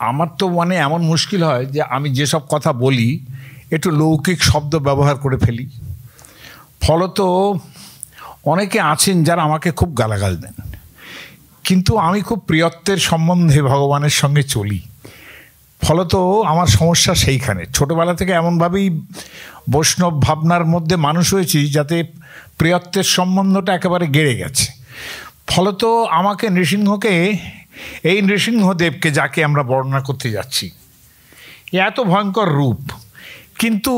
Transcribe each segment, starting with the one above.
আমার তো মানে এমন মুশকিল হয় যে আমি যেসব কথা বলি একটু লৌকিক শব্দ ব্যবহার করে ফেলি, ফলত অনেকে আছেন যারা আমাকে খুব গালাগাল দেন, কিন্তু আমি খুব প্রিয়ত্বের সম্বন্ধে ভগবানের সঙ্গে চলি, ফলত আমার সমস্যা সেইখানে। ছোটোবেলা থেকে এমনভাবেই বৈষ্ণব ভাবনার মধ্যে মানুষ হয়েছি যাতে প্রিয়ত্বের সম্বন্ধটা একেবারে গেড়ে গেছে। ফলত আমাকে নৃসিংহকে, এই নৃসিংহদেবকে যাকে আমরা বর্ণনা করতে যাচ্ছি, এত ভয়ঙ্কর রূপ, কিন্তু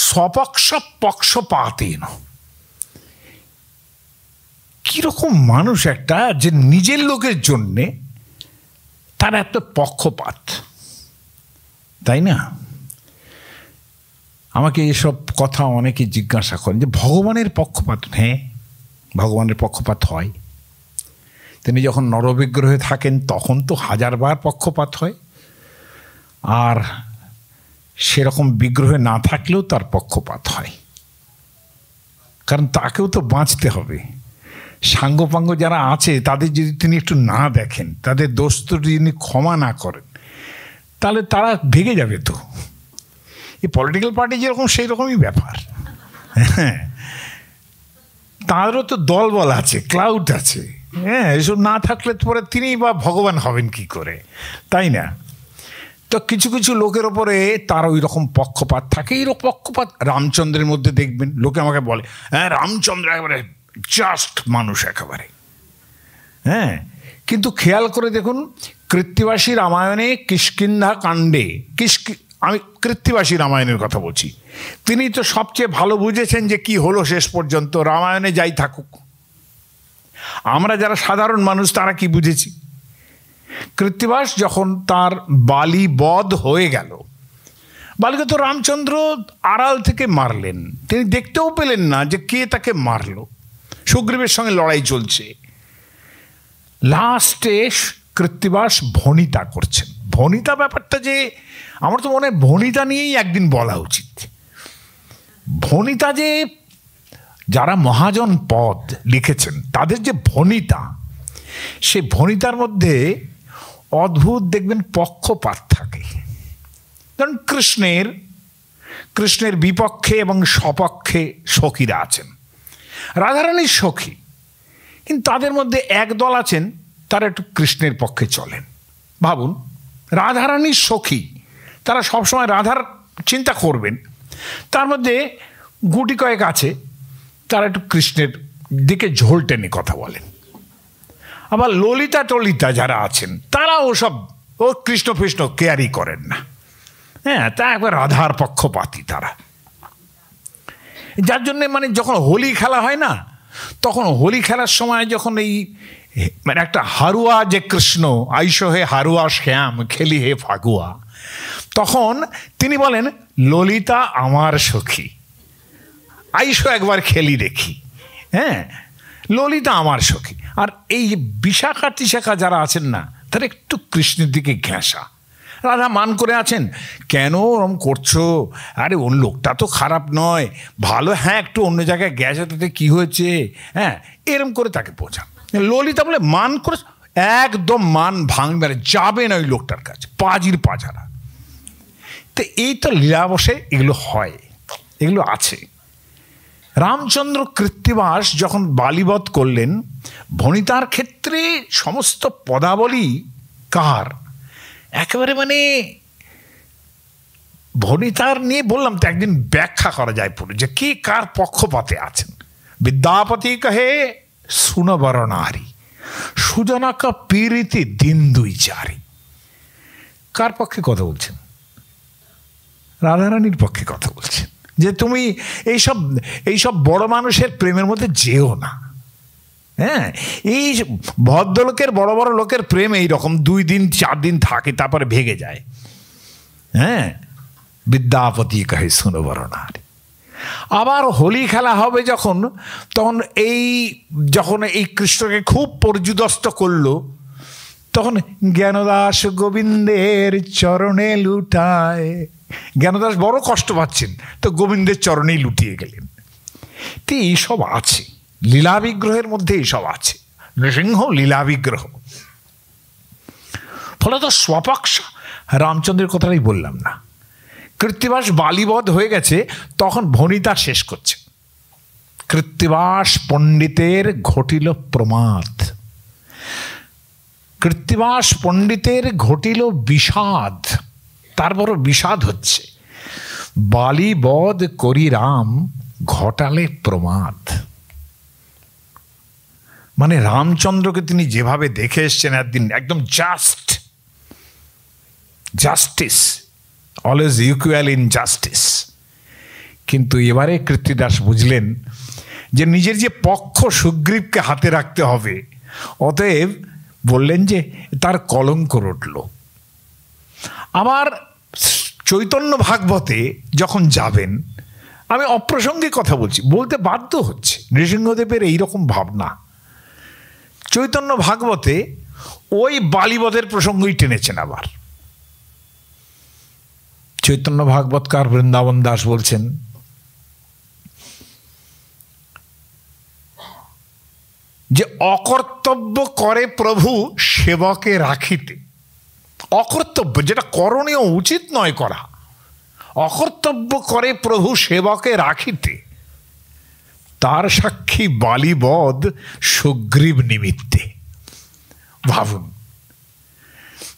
স্বপক্ষ পক্ষপাতহীন। কীরকম মানুষ একটা, যে নিজের লোকের জন্যে তার এত পক্ষপাত, তাই না? আমাকে এসব কথা অনেকে জিজ্ঞাসা করেন যে ভগবানের পক্ষপাত। হ্যাঁ, ভগবানের পক্ষপাত হয়। তিনি যখন নরবিগ্রহে থাকেন তখন তো হাজারবার পক্ষপাত হয়, আর সেরকম বিগ্রহে না থাকলেও তার পক্ষপাত হয়, কারণ তাকেও তো বাঁচতে হবে। সাঙ্গপাঙ্গ যারা আছে তাদের যদি তিনি একটু না দেখেন, তাদের দোষ তো তিনি ক্ষমা না করেন, তাহলে তারা ভেঙে যাবে। তো এই পলিটিক্যাল পার্টি যেরকম সেই রকমই ব্যাপার। হ্যাঁ, তাঁরও তো দলবল আছে, ক্লাউড আছে। হ্যাঁ, এসব না থাকলে পরে তিনি বা ভগবান হবেন কি করে, তাই না? তো কিছু কিছু লোকের ওপরে তার ওই রকম পক্ষপাত থাকে। এইরকম পক্ষপাত রামচন্দ্রের মধ্যে দেখবেন। লোকে আমাকে বলে, হ্যাঁ রামচন্দ্র একেবারে জাস্ট মানুষ একেবারে। হ্যাঁ, কিন্তু খেয়াল করে দেখুন, কৃত্তিবাসী রামায়ণে কিষ্কিন্ধা কাণ্ডে, আমি কৃত্তিবাসী রামায়ণের কথা বলছি, তিনি তো সবচেয়ে ভালো বুঝেছেন যে কি হলো শেষ পর্যন্ত। রামায়ণে যাই থাকুক, আমরা যারা সাধারণ মানুষ তারা কি বুঝেছি? কৃত্তিবাস যখন তার বালি বধ হয়ে গেল, বালিকে তো রামচন্দ্র আড়াল থেকে মারলেন, তিনি দেখতেও পেলেন না যে কে তাকে মারল। সুগ্রীবের সঙ্গে লড়াই চলছে, লাস্টে কৃত্তিবাস ভণিতা করছেন। ভণিতা ব্যাপারটা যে আমার তো মনে হয় ভণিতা নিয়েই একদিন বলা উচিত। ভণিতা যে যারা মহাজন পদ লিখেছেন তাদের যে ভণিতা, সে ভণিতার মধ্যে অদ্ভুত দেখবেন পক্ষপাত থাকে। কারণ কৃষ্ণের বিপক্ষে এবং সপক্ষে সখীরা আছেন, রাধারানীর সখী, কিন্তু তাদের মধ্যে এক দল আছেন তারা একটু কৃষ্ণের পক্ষে চলেন। ভাবুন, রাধারানীর সখী, তারা সবসময় রাধার চিন্তা করবেন, তার মধ্যে গুটি কয়েক আছে তারা একটু কৃষ্ণের দিকে ঝোল টেনে কথা বলেন। আবার ললিতা টলিতা যারা আছেন তারা ও কৃষ্ণ কৃষ্ণ কেয়ারই করেন না। হ্যাঁ, তা একবার রাধার পক্ষপাতী তারা। যার জন্যে মানে যখন হোলি খেলা হয় না, তখন হোলি খেলার সময় যখন এই মানে একটা হারুয়া যে কৃষ্ণ, আইসো হে হারুয়া শ্যাম খেলি হে ফাগুয়া, তখন তিনি বলেন ললিতা আমার সখী, আইসো একবার খেলি দেখি। হ্যাঁ, ললিতা আমার সখী। আর এই বিশাখা টিশাখা যারা আছেন না, তারা একটু কৃষ্ণের দিকে ঘেঁষা। রাধা মান করে আছেন, কেন ওরম করছো, আরে ওর লোকটা তো খারাপ নয়, ভালো। হ্যাঁ, একটু অন্য জায়গায় গেছে, তাতে কী হয়েছে? হ্যাঁ, এরম করে তাকে বোঝান। ললিতা বলে মান করে, একদম মান ভাঙবে, যাবে না ওই লোকটার কাছে, পাজির পাজারা। তো এই তো লীলাবশে এগুলো হয়, এগুলো আছে। রামচন্দ্র কৃত্তিবাস যখন বালিবধ করলেন, ভণিতার ক্ষেত্রে সমস্ত পদাবলী কার, একেবারে মানে ভণিতার নিয়ে বললাম তো একদিন ব্যাখ্যা করা যায় পুরো, যে কে কার পক্ষপাতে আছেন। বিদ্যাপতি কহে সুনবর নারী, সুজনকা পীড়িতি দিন দুই চারি। কার পক্ষে কথা বলছেন? রাধারানীর পক্ষে কথা বলছেন, যে তুমি এইসব বড় মানুষের প্রেমের মধ্যে যেও না। হ্যাঁ, এই ভদ্রলোকের বড় বড় লোকের প্রেম এইরকম 2 দিন 4 দিন থাকে, তারপরে ভেঙে যায়। হ্যাঁ, বিদ্যাপতি কহে সুনবর নারী। আবার হোলি খেলা হবে যখন, তখন যখন এই কৃষ্ণকে খুব পর্যুদস্ত করলো, তখন জ্ঞানদাস গোবিন্দের চরণে লুটায়। জ্ঞানদাস বড় কষ্ট পাচ্ছেন, তো গোবিন্দের চরণেই লুটিয়ে গেলেন। তো এইসব আছে লীলা বিগ্রহের মধ্যে, এইসব আছে। নৃসিংহ লীলা বিগ্রহ, ফলত স্বপক্ষ রামচন্দ্রের কথাটাই বললাম না, কৃত্তিবাস বালিবধ হয়ে গেছে, তখন ভণিতা শেষ করছে, কৃত্তিবাস পণ্ডিতের ঘটিল প্রমাদ, কৃত্তিবাস পণ্ডিতের ঘটিল বিষাদ। তার বড় বিষাদ হচ্ছে, বালিবধ করি রাম ঘটালে প্রমাদ। মানে রামচন্দ্রকে তিনি যেভাবে দেখে এসছেন একদিন, একদম justice, always equal in justice. কিন্তু এবারে কৃত্তিদাস বুঝলেন যে নিজের যে পক্ষ সুগ্রীবকে হাতে রাখতে হবে, অতএব বললেন যে তার কলঙ্ক রটল। আবার চৈতন্য ভাগবতে যখন যাবেন, আমি অপ্রাসঙ্গিক কথা বলছি, বলতে বাধ্য হচ্ছে, নৃসিংহদেবের এইরকম ভাবনা। চৈতন্য ভাগবতে ওই বালিবধের প্রসঙ্গই টেনেছেন। আবার চৈতন্য ভাগবতকার বৃন্দাবন দাস বলছেন যে অকর্তব্য করে প্রভু সেবকে রাখিতে। অকর্তব্য, যেটা করণীয়, উচিত নয় করা, অকর্তব্য করে প্রভু সেবকে রাখিতে, তার সাক্ষী বালিবধ সুগ্রীব নিমিত্তে। ভাবুন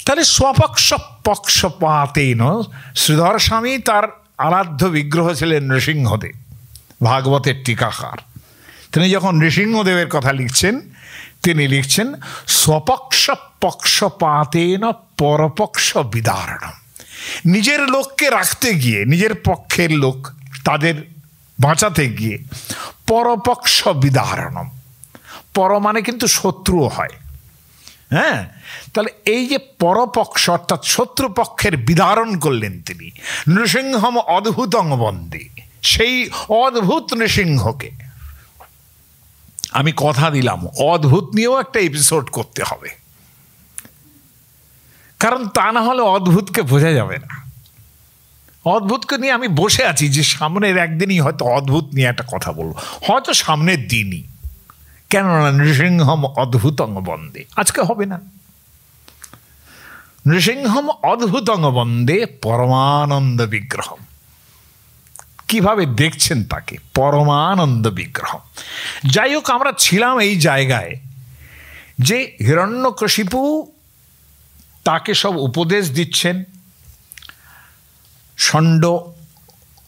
তাহলে স্বপক্ষ পক্ষপাতেন শ্রীধর স্বামী তার আরাধ্য বিগ্রহ ছিলেন নৃসিংহদেব, ভাগবতের টিকাকার। তিনি যখন নৃসিংহদেবের কথা লিখছেন, তিনি লিখছেন স্বপক্ষ পক্ষপাতেন পরপক্ষ বিদারণম। নিজের লোককে রাখতে গিয়ে, নিজের পক্ষের লোক তাদের বাঁচাতে গিয়ে পরপক্ষ বিদারণম, পর মানে কিন্তু শত্রুও হয়। হ্যাঁ, তাহলে এই যে পরপক্ষ অর্থাৎ শত্রুপক্ষের বিদারণ করলেন তিনি। নৃসিংহম অদ্ভুতং বন্দে, সেই অদ্ভুত নৃসিংহকে আমি কথা দিলাম, অদ্ভুত নিয়েও একটা এপিসোড করতে হবে, কারণ তা না হলে অদ্ভুতকে বোঝা যাবে না। অদ্ভুতকে নিয়ে আমি বসে আছি যে সামনের একদিনই হয়তো অদ্ভুত নিয়ে একটা কথা বলবো, হয়তো সামনের দিনই, কেননা নৃসিংহম অদ্ভুতং বন্দে আজকে হবে না। নৃসিংহম অদ্ভুতং বন্দে পরমানন্দ বিগ্রহম। কিভাবে দেখছেন তাকে? পরমানন্দ বিগ্রহ। যাই হোক, আমরা ছিলাম এই জায়গায় যে হিরণ্যকশিপু তাকে সব উপদেশ দিচ্ছেন। ষণ্ড,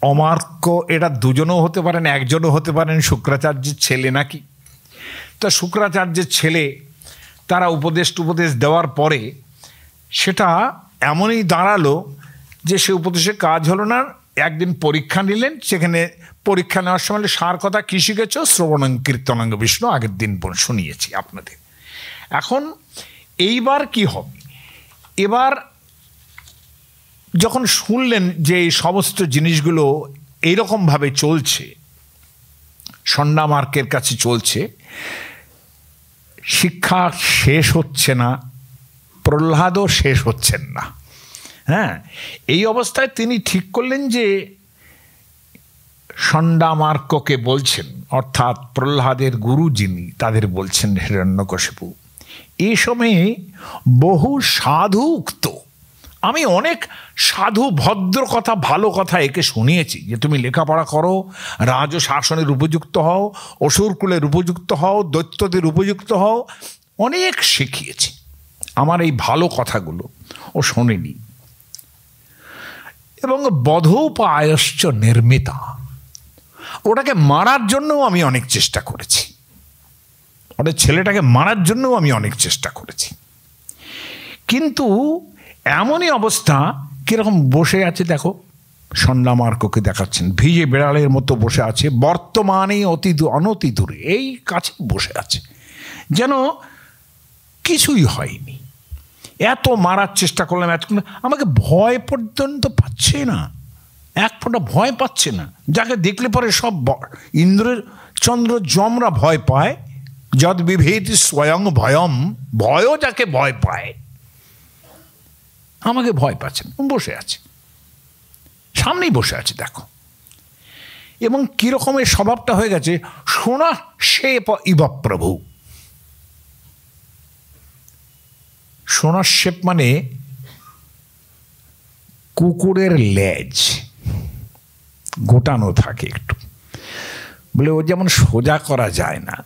অমার্ক, এরা দুজনও হতে পারেন, একজনও হতে পারেন, শুক্রাচার্যের ছেলে নাকি। তা শুক্রাচার্যের ছেলে, তারা উপদেশ দেওয়ার পরে সেটা এমনই দাঁড়ালো যে সে উপদেশের কাজ হলো না। একদিন পরীক্ষা নিলেন, সেখানে পরীক্ষা নেওয়ার সময় সার কথা কী শিখেছ? শ্রবণং কীর্তনাঙ্গ বিষ্ণু, আগের দিন শুনিয়েছি আপনাদের। এখন এইবার কি হবে? এবার যখন শুনলেন যে এই সমস্ত জিনিসগুলো এইরকমভাবে চলছে, ষণ্ডামার্কের কাছে চলছে, শিক্ষা শেষ হচ্ছে না, প্রহ্লাদও শেষ হচ্ছেন না। হ্যাঁ, এই অবস্থায় তিনি ঠিক করলেন যে ষণ্ডামার্ককে বলছেন, অর্থাৎ প্রহ্লাদের গুরু যিনি, তাদের বলছেন হিরণ্যকশিপু, এই সময়ে বহু সাধু উক্ত। আমি অনেক সাধু ভদ্র কথা, ভালো কথা একে শুনিয়েছি যে তুমি লেখাপড়া করো, রাজ শাসনের উপযুক্ত হও, অসুরকুলের উপযুক্ত হও, দৈত্যদের উপযুক্ত হও, অনেক শিখিয়েছি। আমার এই ভালো কথাগুলো ও শোনেনি। এবং বধোপায়শ্চ নির্মিতা, ওটাকে মারার জন্যও আমি অনেক চেষ্টা করেছি, ওটা ছেলেটাকে মারার জন্যও আমি অনেক চেষ্টা করেছি। কিন্তু এমনই অবস্থা, কিরকম বসে আছে দেখো, ষণ্ডামার্ককে দেখাচ্ছেন ভিজে বেড়ালের মতো বসে আছে, বর্তমানে অনতি দূরে, এই কাছে বসে আছে, যেন কিছুই হয়নি। এত মারার চেষ্টা করলাম, আমাকে ভয় পর্যন্ত পাচ্ছে না, এক ফোঁটা ভয় পাচ্ছে না। যাকে দেখলে পরে সব ইন্দ্রের চন্দ্র যমরা ভয় পায়, যদ বিভেতি স্বয়ং ভয়ম, ভয়ও যাকে ভয় পায়, আমাকে ভয় পাচ্ছে না। বসে আছে, সামনেই বসে আছে দেখো। এবং কিরকমের স্বভাবটা হয়ে গেছে, শোনা সে ইব প্রভু। সোনার শেপ মানে কুকুরের লেজ গোটানো থাকে একটু, বলে ও যেমন সোজা করা যায় না,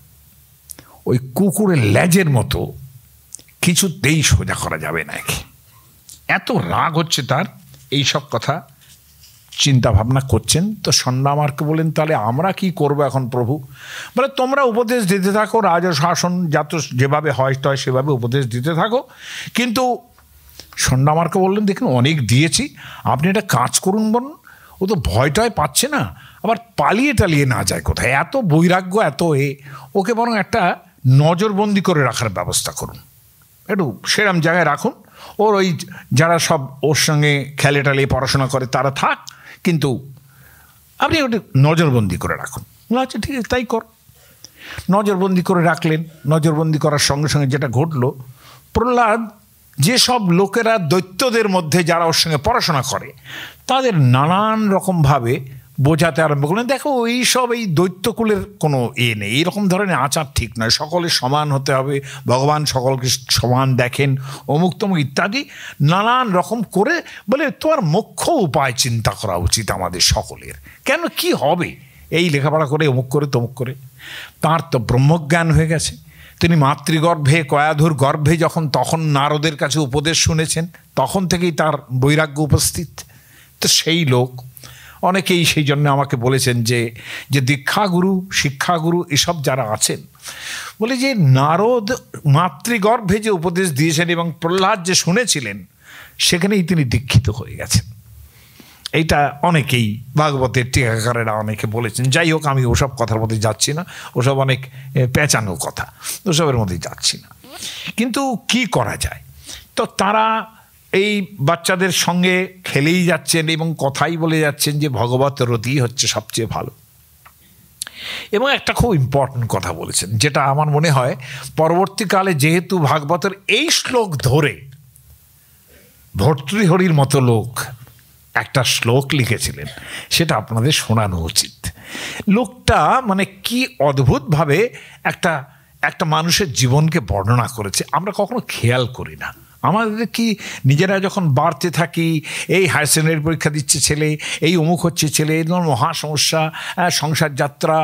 ওই কুকুরের লেজের মতো কিছুতেই সোজা করা যাবে না। এত রাগ হচ্ছে তার, এই সব কথা চিন্তা ভাবনা করছেন। তো সন্ন্যামার্কে বলেন, তাহলে আমরা কি করব এখন প্রভু? বলে তোমরা উপদেশ দিতে থাকো, রাজশাসন যত যেভাবে হয় তয় সেভাবে উপদেশ দিতে থাকো। কিন্তু সন্ন্যামার্কে বললেন, দেখুন অনেক দিয়েছি, আপনি একটা কাজ করুন, বলুন ও তো ভয়টায় পাচ্ছে না, আবার পালিয়ে টালিয়ে না যায় কোথায়, এত বৈরাগ্য এত ওকে বরং একটা নজরবন্দি করে রাখার ব্যবস্থা করুন, একটু সেরম জায়গায় রাখুন, ওর ওই যারা সব ওর সঙ্গে খেলে টালিয়ে পড়াশোনা করে তারা থাক, কিন্তু আপনি ওটা নজরবন্দি করে রাখুন। আচ্ছা ঠিক আছে, তাই কর। নজরবন্দি করে রাখলেন। নজরবন্দি করার সঙ্গে সঙ্গে যেটা ঘটল, প্রহ্লাদ যেসব লোকেরা দৈত্যদের মধ্যে যারা ওর সঙ্গে পড়াশোনা করে তাদের নানান রকমভাবে বোঝাতে আরম্ভ করলেন, দেখো এইসব এই দৈত্যকুলের কোনো নেই, এইরকম ধরনের আচার ঠিক নয়, সকলে সমান হতে হবে, ভগবান সকলকে সমান দেখেন, অমুক তমুক ইত্যাদি নানান রকম করে বলে তোমার মুখ্য উপায় চিন্তা করা উচিত আমাদের সকলের। কেন কি হবে এই লেখাপড়া করে অমুক করে তমুক করে? তার তো ব্রহ্মজ্ঞান হয়ে গেছে, তিনি মাতৃগর্ভে কয়াধুর গর্ভে যখন তখন নারদের কাছে উপদেশ শুনেছেন, তখন থেকেই তার বৈরাগ্য উপস্থিত। তো সেই লোক অনেকেই সেই জন্য আমাকে বলেছেন যে দীক্ষাগুরু শিক্ষাগুরু এসব যারা আছেন, বলে যে নারদ মাতৃগর্ভে যে উপদেশ দিয়েছেন এবং প্রহ্লাদ যে শুনেছিলেন সেখানেই তিনি দীক্ষিত হয়ে গেছেন। এইটা অনেকেই ভাগবতের টিকাকারেরা অনেকে বলেছেন। যাই হোক, আমি ওসব কথার মধ্যে যাচ্ছি না, ওসব অনেক পেঁচানো কথা, ওসবের মধ্যে যাচ্ছি না। কিন্তু কি করা যায়? তো তারা এই বাচ্চাদের সঙ্গে খেলেই যাচ্ছেন এবং কথাই বলে যাচ্ছেন যে ভগবত রতি হচ্ছে সবচেয়ে ভালো। এবং একটা খুব ইম্পর্টেন্ট কথা বলেছেন, যেটা আমার মনে হয় পরবর্তীকালে যেহেতু ভাগবতের এই শ্লোক ধরে ভর্তৃহরির মতো লোক একটা শ্লোক লিখেছিলেন, সেটা আপনাদের শোনানো উচিত। লোকটা মানে কি অদ্ভুতভাবে একটা মানুষের জীবনকে বর্ণনা করেছে, আমরা কখনো খেয়াল করি না। আমাদের কি নিজেরা যখন বাড়তে থাকি, এই হায়ার সেকেন্ডারি পরীক্ষা দিচ্ছে ছেলে, এই অমুক হচ্ছে ছেলে, এই ধরনের মহা সমস্যা, সংসার যাত্রা,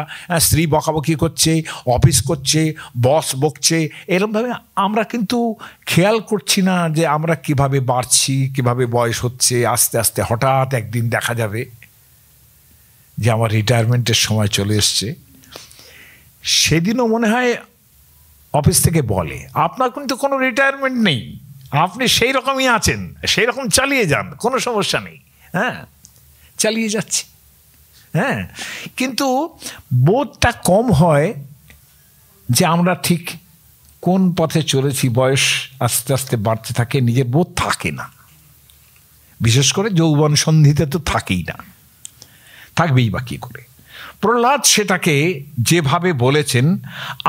স্ত্রী বকাবকি করছে, অফিস করছে, বস বকছে, এরকমভাবে আমরা কিন্তু খেয়াল করছি না যে আমরা কিভাবে বাড়ছি, কিভাবে বয়স হচ্ছে। আস্তে আস্তে হঠাৎ একদিন দেখা যাবে যে আমার রিটায়ারমেন্টের সময় চলে এসছে। সেদিনও মনে হয় অফিস থেকে বলে, আপনার কিন্তু কোনো রিটায়ারমেন্ট নেই, আপনি সেই রকমই আছেন, সেই রকম চালিয়ে যান, কোনো সমস্যা নেই। হ্যাঁ, চালিয়ে যাচ্ছি। হ্যাঁ, কিন্তু বোধটা কম হয় যে আমরা ঠিক কোন পথে চলেছি। বয়স আস্তে আস্তে বাড়তে থাকে, নিজের বোধ থাকে না। বিশেষ করে যৌবন সন্ধিতে তো থাকেই না, থাকবেই বা কী করে? প্রহ্লাদ সেটাকে যেভাবে বলেছেন,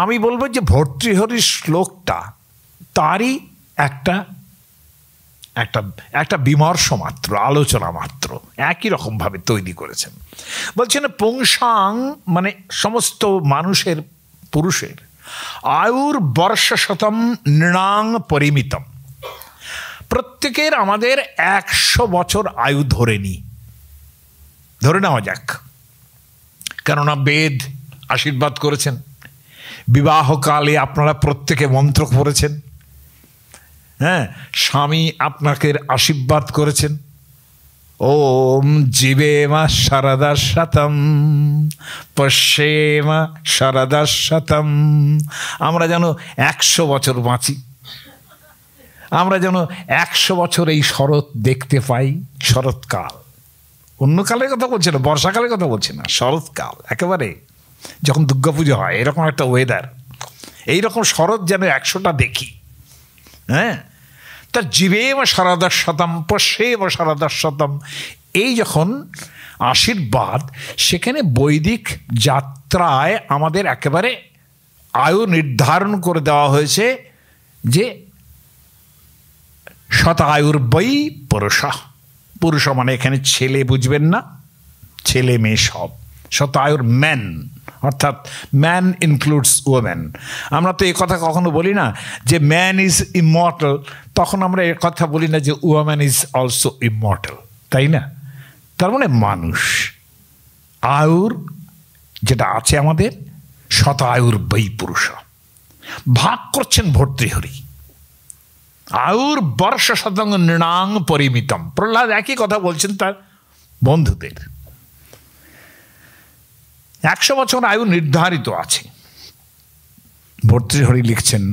আমি বলবো যে ভর্তৃহরির শ্লোকটা তারই একটা বিমর্শ মাত্র, আলোচনা মাত্র, একই রকমভাবে তৈরি করেছেন। বলছেন পুংসাং মানে সমস্ত মানুষের, পুরুষের আয়ুর বর্ষশতম নৃণাং পরিমিতম, প্রত্যেকের আমাদের 100 বছর আয়ু ধরে নেওয়া যাক। কেননা বেদ আশীর্বাদ করেছেন, বিবাহকালে আপনারা প্রত্যেকে মন্ত্র পড়েছেন। হ্যাঁ, স্বামী আপনাকে আশীর্বাদ করেছেন, ওম জীবেমা শারদা শতম পশ্যেমা শারদা শতম। আমরা যেন 100 বছর বাঁচি, আমরা যেন 100 বছর এই শরৎ দেখতে পাই। শরৎকাল, অন্য কালের কথা বলছি না, বর্ষাকালের কথা বলছি না, শরৎকাল একেবারে যখন দুর্গাপুজো হয় এরকম একটা ওয়েদার, এইরকম শরৎ যেন 100টা দেখি। হ্যাঁ, তার জীবেম শারদা শতম পশ্যেম শারদা শতম, এই যখন আশীর্বাদ, সেখানে বৈদিক যাত্রায় আমাদের একেবারে আয়ু নির্ধারণ করে দেওয়া হয়েছে যে শতায়ুর বৈ পুরুষা। পুরুষ মানে এখানে ছেলে বুঝবেন না, ছেলে মেয়ে সব। শতায়ুর ম্যান, অর্থাৎ ম্যান ইনক্লুডস ওমেন। আমরা তো এ কথা কখনো বলি না যে ম্যান ইজ ইমর্টাল, তখন আমরা এ কথা বলি না যে ওমেন ইজ অলসো ইমর্টাল। তাই না? তার মানে মানুষ আয়ুর যেটা আছে আমাদের, শতায়ুর বৈ পুরুষ ভাগ করছেন ভর্তৃহরি। আয়ুর বর্ষ শতং নৃণাং পরিমিতম। প্রহ্লাদ একই কথা বলছেন তার বন্ধুদের। 100 বছর আয়ু নির্ধারিত আছে। ভর্তৃহরি লিখছেন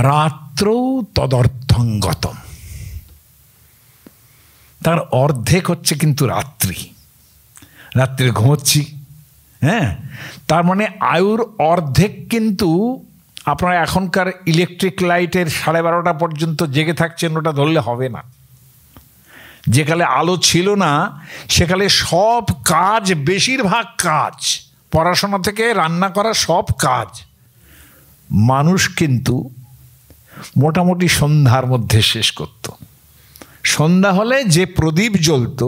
রাত্রৌ তদর্থঙ্গতম, তার অর্ধেক হচ্ছে কিন্তু রাত্রি, রাত্রে ঘুমোচ্ছি। হ্যাঁ, তার মানে আয়ুর অর্ধেক কিন্তু আপনারা এখনকার ইলেকট্রিক লাইটের 12:30 পর্যন্ত জেগে থাকছেন, ওটা ধরলে হবে না। যেকালে আলো ছিল না সেকালে সব কাজ, বেশিরভাগ কাজ, পড়াশোনা থেকে রান্না করা সব কাজ মানুষ কিন্তু মোটামুটি সন্ধ্যার মধ্যে শেষ করত। সন্ধ্যা হলে যে প্রদীপ জ্বলত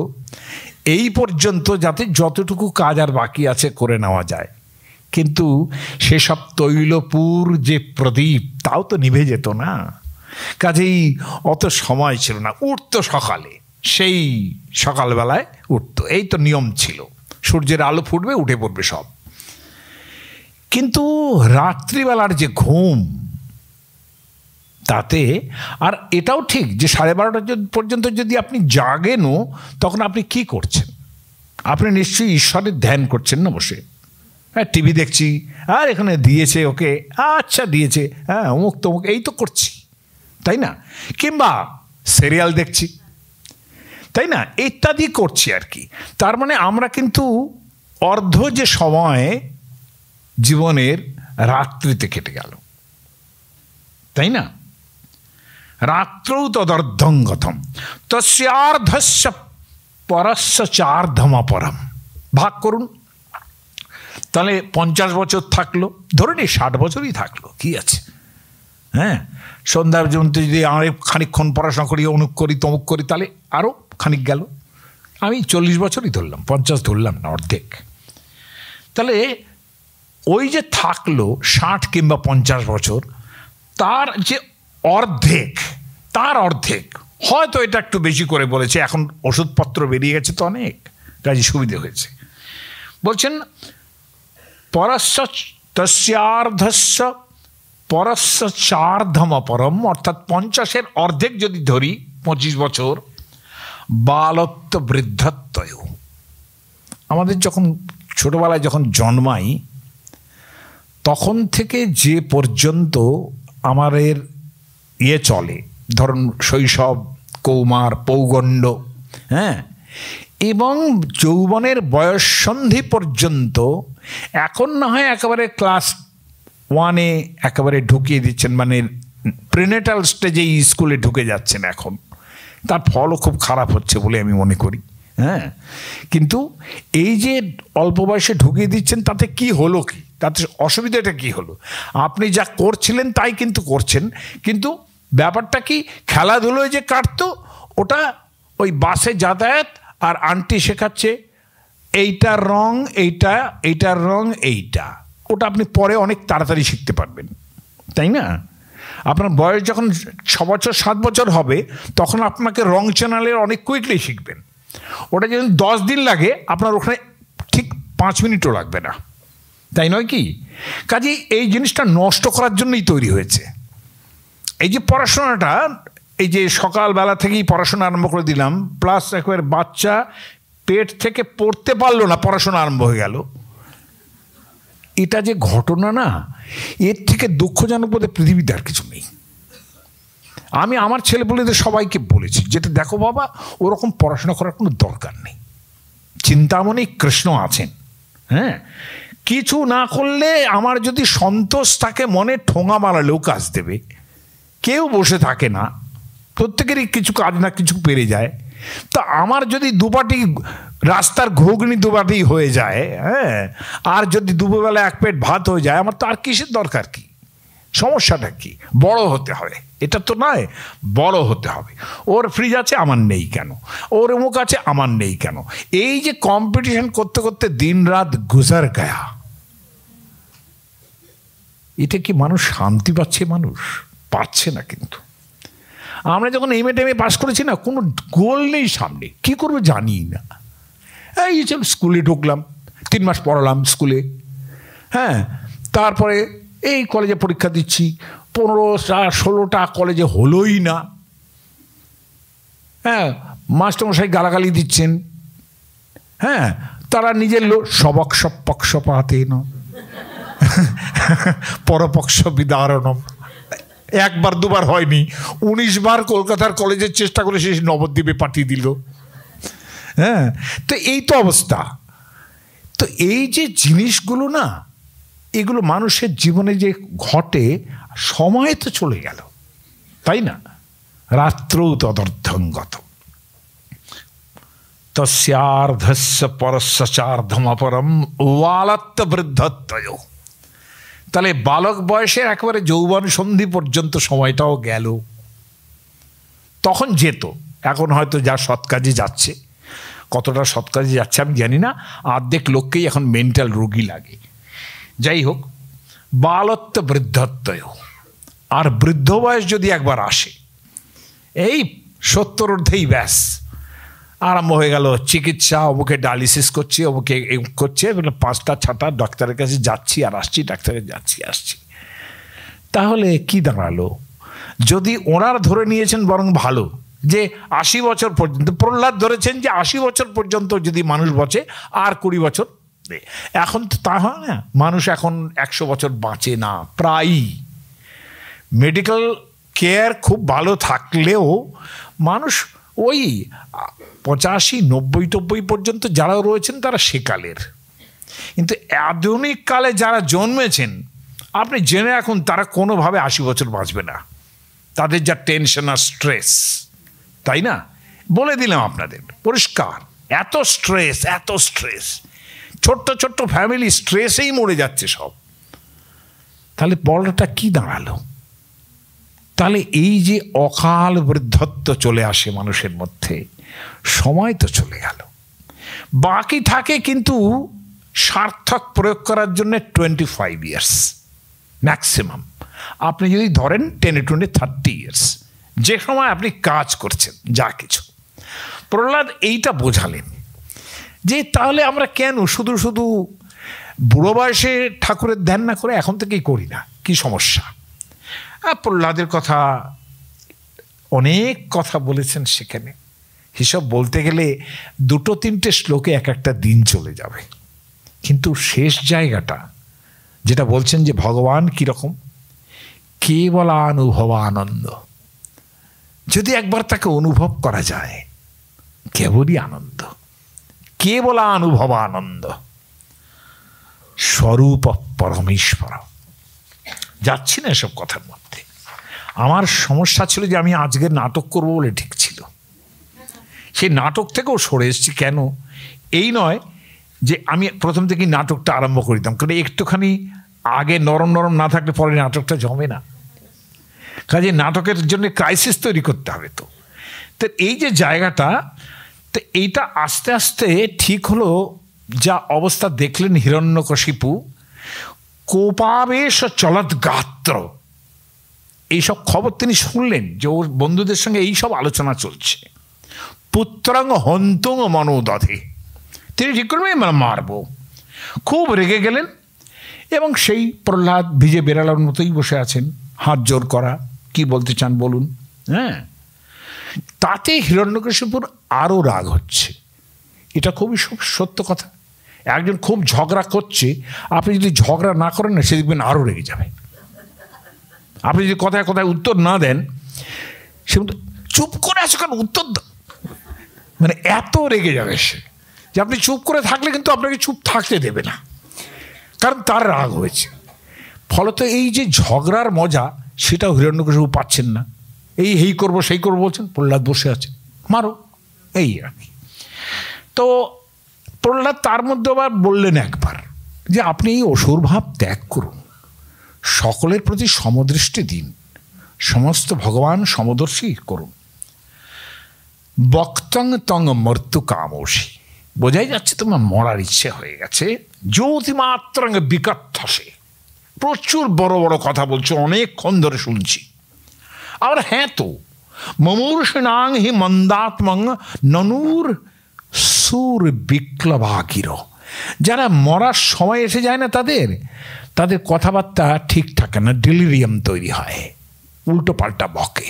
এই পর্যন্ত, যাতে যতটুকু কাজ আর বাকি আছে করে নেওয়া যায়। কিন্তু সেসব তৈলপুর যে প্রদীপ তাও তো নিভে যেত না, কাজেই অত সময় ছিল না। উঠতো সকালে, সেই সকালবেলায় উঠতো, এই তো নিয়ম ছিল। সূর্যের আলো ফুটবে, উঠে পড়বে সব। কিন্তু রাত্রিবেলার যে ঘুম, তাতে আর এটাও ঠিক যে 12:30 পর্যন্ত যদি আপনি জাগেনও, তখন আপনি কি করছেন? আপনি নিশ্চয়ই ঈশ্বরের ধ্যান করছেন না বসে। হ্যাঁ, টিভি দেখছি, আর এখানে দিয়েছে ওকে, আচ্ছা দিয়েছে, হ্যাঁ অমুক তমুক, এই তো করছি, তাই না? কিংবা সিরিয়াল দেখছি, তাই না, ইত্যাদি করছি আর কি। তার মানে আমরা কিন্তু অর্ধ যে সময় জীবনের রাত্রিতে কেটে গেল, তাই না? রাত্রৌ তদর্ধঙ্গতম তস্যার্ধস্য পরস্য চার্ধমপরম। ভাগ করুন, তাহলে 50 বছর থাকলো, ধরে নি 60 বছরই থাকলো, কি আছে? হ্যাঁ, সন্ধ্যার জন্য যদি আমরা খানিকক্ষণ পড়াশোনা করি, অনুক করি, তমুক করি, তাহলে আরও খানিক গেল। আমি 40 বছরই ধরলাম, 50 ধরলাম না, অর্ধেক। তাহলে ওই যে থাকলো 60 কিংবা 50 বছর, তার যে অর্ধেক, তার অর্ধেক হয়তো, এটা একটু বেশি করে বলেছে, এখন ওষুধপত্র বেরিয়ে গেছে তো অনেক, কাজে সুবিধে হয়েছে। বলছেন পরস্য তস্যার্ধস্য পরস্য চার্ধমপরম, অর্থাৎ 50-এর অর্ধেক যদি ধরি 25 বছর, বালত্ব বৃদ্ধত্বয়। আমাদের যখন ছোটবেলায় যখন জন্মাই, তখন থেকে যে পর্যন্ত আমাদের চলে, ধরুন শৈশব, কৌমার, পৌগণ্ড, হ্যাঁ, এবং যৌবনের বয়ঃসন্ধি পর্যন্ত, এখন না হয় একেবারে ক্লাস 1-এ একেবারে ঢুকিয়ে দিচ্ছেন, মানে প্রিনেটাল স্টেজেই স্কুলে ঢুকে যাচ্ছেন এখন, তার ফলও খুব খারাপ হচ্ছে বলে আমি মনে করি। হ্যাঁ, কিন্তু এই যে অল্প বয়সে ঢুকিয়ে দিচ্ছেন, তাতে কি হলো, কি তাতে অসুবিধাটা কি হলো? আপনি যা করছিলেন তাই কিন্তু করছেন, কিন্তু ব্যাপারটা কি, খেলাধুলোয় যে কাটতো, ওটা ওই বাসে যাতায়াত, আর আন্টি শেখাচ্ছে এইটার রং এইটা, এইটার রং এইটা, ওটা আপনি পরে অনেক তাড়াতাড়ি শিখতে পারবেন, তাই না? আপনার বয়স যখন 6 বছর 7 বছর হবে, তখন আপনাকে রং চ্যানেলের অনেক কুইকলি শিখবেন। ওটা যদি 10 দিন লাগে, আপনার ওখানে ঠিক 5 মিনিটও লাগবে না, তাই নয় কি? কাজেই এই জিনিসটা নষ্ট করার জন্যই তৈরি হয়েছে। এই যে পড়াশোনাটা, এই যে সকালবেলা থেকেই পড়াশোনা আরম্ভ করে দিলাম, প্লাস একেবারে বাচ্চা পেট থেকে পড়তে পারলো না, পড়াশোনা আরম্ভ হয়ে গেল, এটা যে ঘটনা না, এর থেকে দুঃখজনক বোধ পৃথিবীতে আর কিছু নেই। আমি আমার ছেলেপুলেদের সবাইকে বলেছি, যেটা দেখো বাবা, ওরকম পড়াশোনা করার কোনো দরকার নেই, চিন্তামণি কৃষ্ণ আছেন। হ্যাঁ, কিছু না করলে আমার যদি সন্তোষ থাকে, মনে ঠোঙা মারালেও কাজ দেবে। কেউ বসে থাকে না, প্রত্যেকেরই কিছু কাজ না কিছু পেরে যায়। তা আমার যদি দুপাটি রাস্তার ঘুগনি দুপাটি হয়ে যায়, হ্যাঁ, আর যদি দুপুরবেলা 1 প্লেট ভাত হয়ে যায়, আমার তো আর কিসের দরকার, কি সমস্যাটা কি? বড় হতে হবে, এটা তো নয়, বড় হতে হবে। ওর ফ্রিজ আছে, আমার নেই কেন? ওর অমুক আছে, আমার নেই কেন? এই যে কম্পিটিশন করতে করতে দিন রাত গুজার গায়া, এটা কি মানুষ শান্তি পাচ্ছে? মানুষ পাচ্ছে না। কিন্তু আমরা যখন এম এ টেমে পাস করেছি না, কোনো গোল নেই সামনে, কী করবো জানি না। এই চল স্কুলে ঢুকলাম, 3 মাস পড়ালাম স্কুলে, হ্যাঁ, তারপরে এই কলেজে পরীক্ষা দিচ্ছি, 15টা 16টা কলেজে হলোই না, হ্যাঁ, মাস্টারমশাই গালাগালি দিচ্ছেন, হ্যাঁ, তারা নিজের লোক সবক সব পক্ষপাতেন পরপক্ষ বিদারণম, 1বার 2বার হয়নি, 19 বার কলকাতার কলেজের চেষ্টা করে সে নবদ্বীপে পাঠিয়ে দিল। হ্যাঁ, তো এই তো অবস্থা। তো এই যে জিনিসগুলো না, এগুলো মানুষের জীবনে যে ঘটে, সময় তো চলে গেল, তাই না? রাত্রৌ তদর্ধঙ্গত তস্যার্ধস্য পরস্য চার্ধমপরম ওয়ালাত্ত বৃদ্ধত্বয়। তাহলে বালক বয়সের একেবারে যৌবন সন্ধি পর্যন্ত সময়টাও গেল। তখন যেত, এখন হয়তো যা সৎ কাজে যাচ্ছে, কতটা সৎ কাজে যাচ্ছে আমি জানি না, অর্ধেক লোককেই এখন মেন্টাল রোগী লাগে। যাই হোক, বালত্ব বৃদ্ধত্বয়। আর বৃদ্ধ বয়স যদি একবার আসে, এই 70 ঊর্ধ্বেই ব্যাস আরম্ভ হয়ে গেল চিকিৎসা, অমুকে ডায়ালিসিস করছে, অমুকে করছে, 5টা 6টা ডাক্তারের কাছে যাচ্ছি আর আসছি, ডাক্তারের যাচ্ছি আসছি। তাহলে কি দাঁড়ালো? যদি ওনার ধরে নিয়েছেন বরং ভালো যে 80 বছর পর্যন্ত, প্রহ্লাদ ধরেছেন যে 80 বছর পর্যন্ত যদি মানুষ বাঁচে আর 20 বছর। এখন তো তা হয় না, মানুষ এখন 100 বছর বাঁচে না প্রায়ই। মেডিকেল কেয়ার খুব ভালো থাকলেও মানুষ ওই 85, 90 পর্যন্ত যারা রয়েছেন তারা সেকালের। কিন্তু আধুনিক কালে যারা জন্মেছেন, আপনি জেনে রাখুন তারা কোনোভাবে 80 বছর বাঁচবে না। তাদের যা টেনশন আর স্ট্রেস, তাই না? বলে দিলাম আপনাদের পরিষ্কার, এত স্ট্রেস, এত স্ট্রেস, ছোট্ট ছোট্ট ফ্যামিলি স্ট্রেসেই মরে যাচ্ছে সব। তাহলে বড়টা কি দাঁড়ালো? তাহলে এই যে অকাল বৃদ্ধত্ব চলে আসে মানুষের মধ্যে, সময় তো চলে গেল। বাকি থাকে কিন্তু সার্থক প্রয়োগ করার জন্য 25 ইয়ার্স ম্যাক্সিমাম। আপনি যদি ধরেন 10 to 30 ইয়ার্স, যে সময় আপনি কাজ করছেন যা কিছু। প্রহ্লাদ এইটা বোঝালেন যে তাহলে আমরা কেন শুধু শুধু বুড়ো বয়সে ঠাকুরের ধ্যান না করে এখন থেকেই করি না, কি সমস্যা? প্রহ্লাদের কথা, অনেক কথা বলেছেন সেখানে, হিসাব বলতে গেলে 2-3টে শ্লোকে এক একটা দিন চলে যাবে। কিন্তু শেষ জায়গাটা যেটা বলছেন যে ভগবান কীরকম, কেবলানুভবানন্দ। যদি একবার তাকে অনুভব করা যায়, কেবলই আনন্দ, কেবলানুভবানন্দ, স্বরূপ পরমেশ্বর। যাচ্ছি না এসব কথার মধ্যে। আমার সমস্যা ছিল যে আমি আজকের নাটক করব বলে ঠিক ছিল, সেই নাটক থেকেও সরে এসেছি। কেন? এই নয় যে আমি প্রথম থেকেই নাটকটা আরম্ভ করিতাম, কারণ একটুখানি আগে নরম নরম না থাকলে পরে নাটকটা জমে না। কাজে নাটকের জন্য ক্রাইসিস তৈরি করতে হবে। তো এই যে জায়গাটা, তো এইটা আস্তে আস্তে ঠিক হলো। যা অবস্থা দেখলেন হিরণ্যকশিপু, কোপাবেশ চলত গাত্র, এইসব খবর তিনি শুনলেন যে ওর বন্ধুদের সঙ্গে এইসব আলোচনা চলছে। পুত্রাঙ্গ হন্তং মনোদধে, তিনি ঠিক করবেন মারব। খুব রেগে গেলেন এবং সেই প্রহ্লাদ ভিজে বেড়ালার মতোই বসে আছেন, হাত জোর করা, কি বলতে চান বলুন। হ্যাঁ, তাতে হিরণ্যকশিপুর আরও রাগ হচ্ছে। এটা খুবই সত্য কথা। একজন খুব ঝগড়া করছে, আপনি যদি ঝগড়া না করেন না, সে দেখবেন আরও রেগে যাবে। আপনি যদি কথায় কথায় উত্তর না দেন, সে চুপ করে আছে কারণ উত্তর দাও, মানে এত রেগে যাবে সে যে আপনি চুপ করে থাকলে কিন্তু আপনাকে চুপ থাকতে দেবে না, কারণ তার রাগ হয়েছে। ফলত এই যে ঝগড়ার মজা, সেটাও হিরণ্যকশিপু পাচ্ছেন না। এই করবো সেই করবো বলছেন, প্রহ্লাদ বসে আছে, মারো, এই আর কি। তো প্রহ্লাদ তার মধ্যে আবার বললেন একবার যে আপনি এই অসুর ভাব ত্যাগ করুন, সকলের প্রতি সমদৃষ্টি দিন, সমস্ত ভগবান সমদর্শী করুন। বক্তং তং মর্তু কামোষী, বোঝাই যাচ্ছে তোমার মরার ইচ্ছে হয়ে গেছে। জ্যোতিমাত্রং বিকথসে, প্রচুর বড় বড় কথা বলছো, অনেকক্ষণ ধরে শুনছি। আর হ্যাঁ, তো মমূর্ষণাং হি মন্দাত্মং ননুর সুর বিক্লবাকির। যারা মরার সময় এসে যায় না, তাদের কথাবার্তা ঠিক থাকে না, ডেলিরিয়াম তৈরি হয়, উল্টো পাল্টা বকে।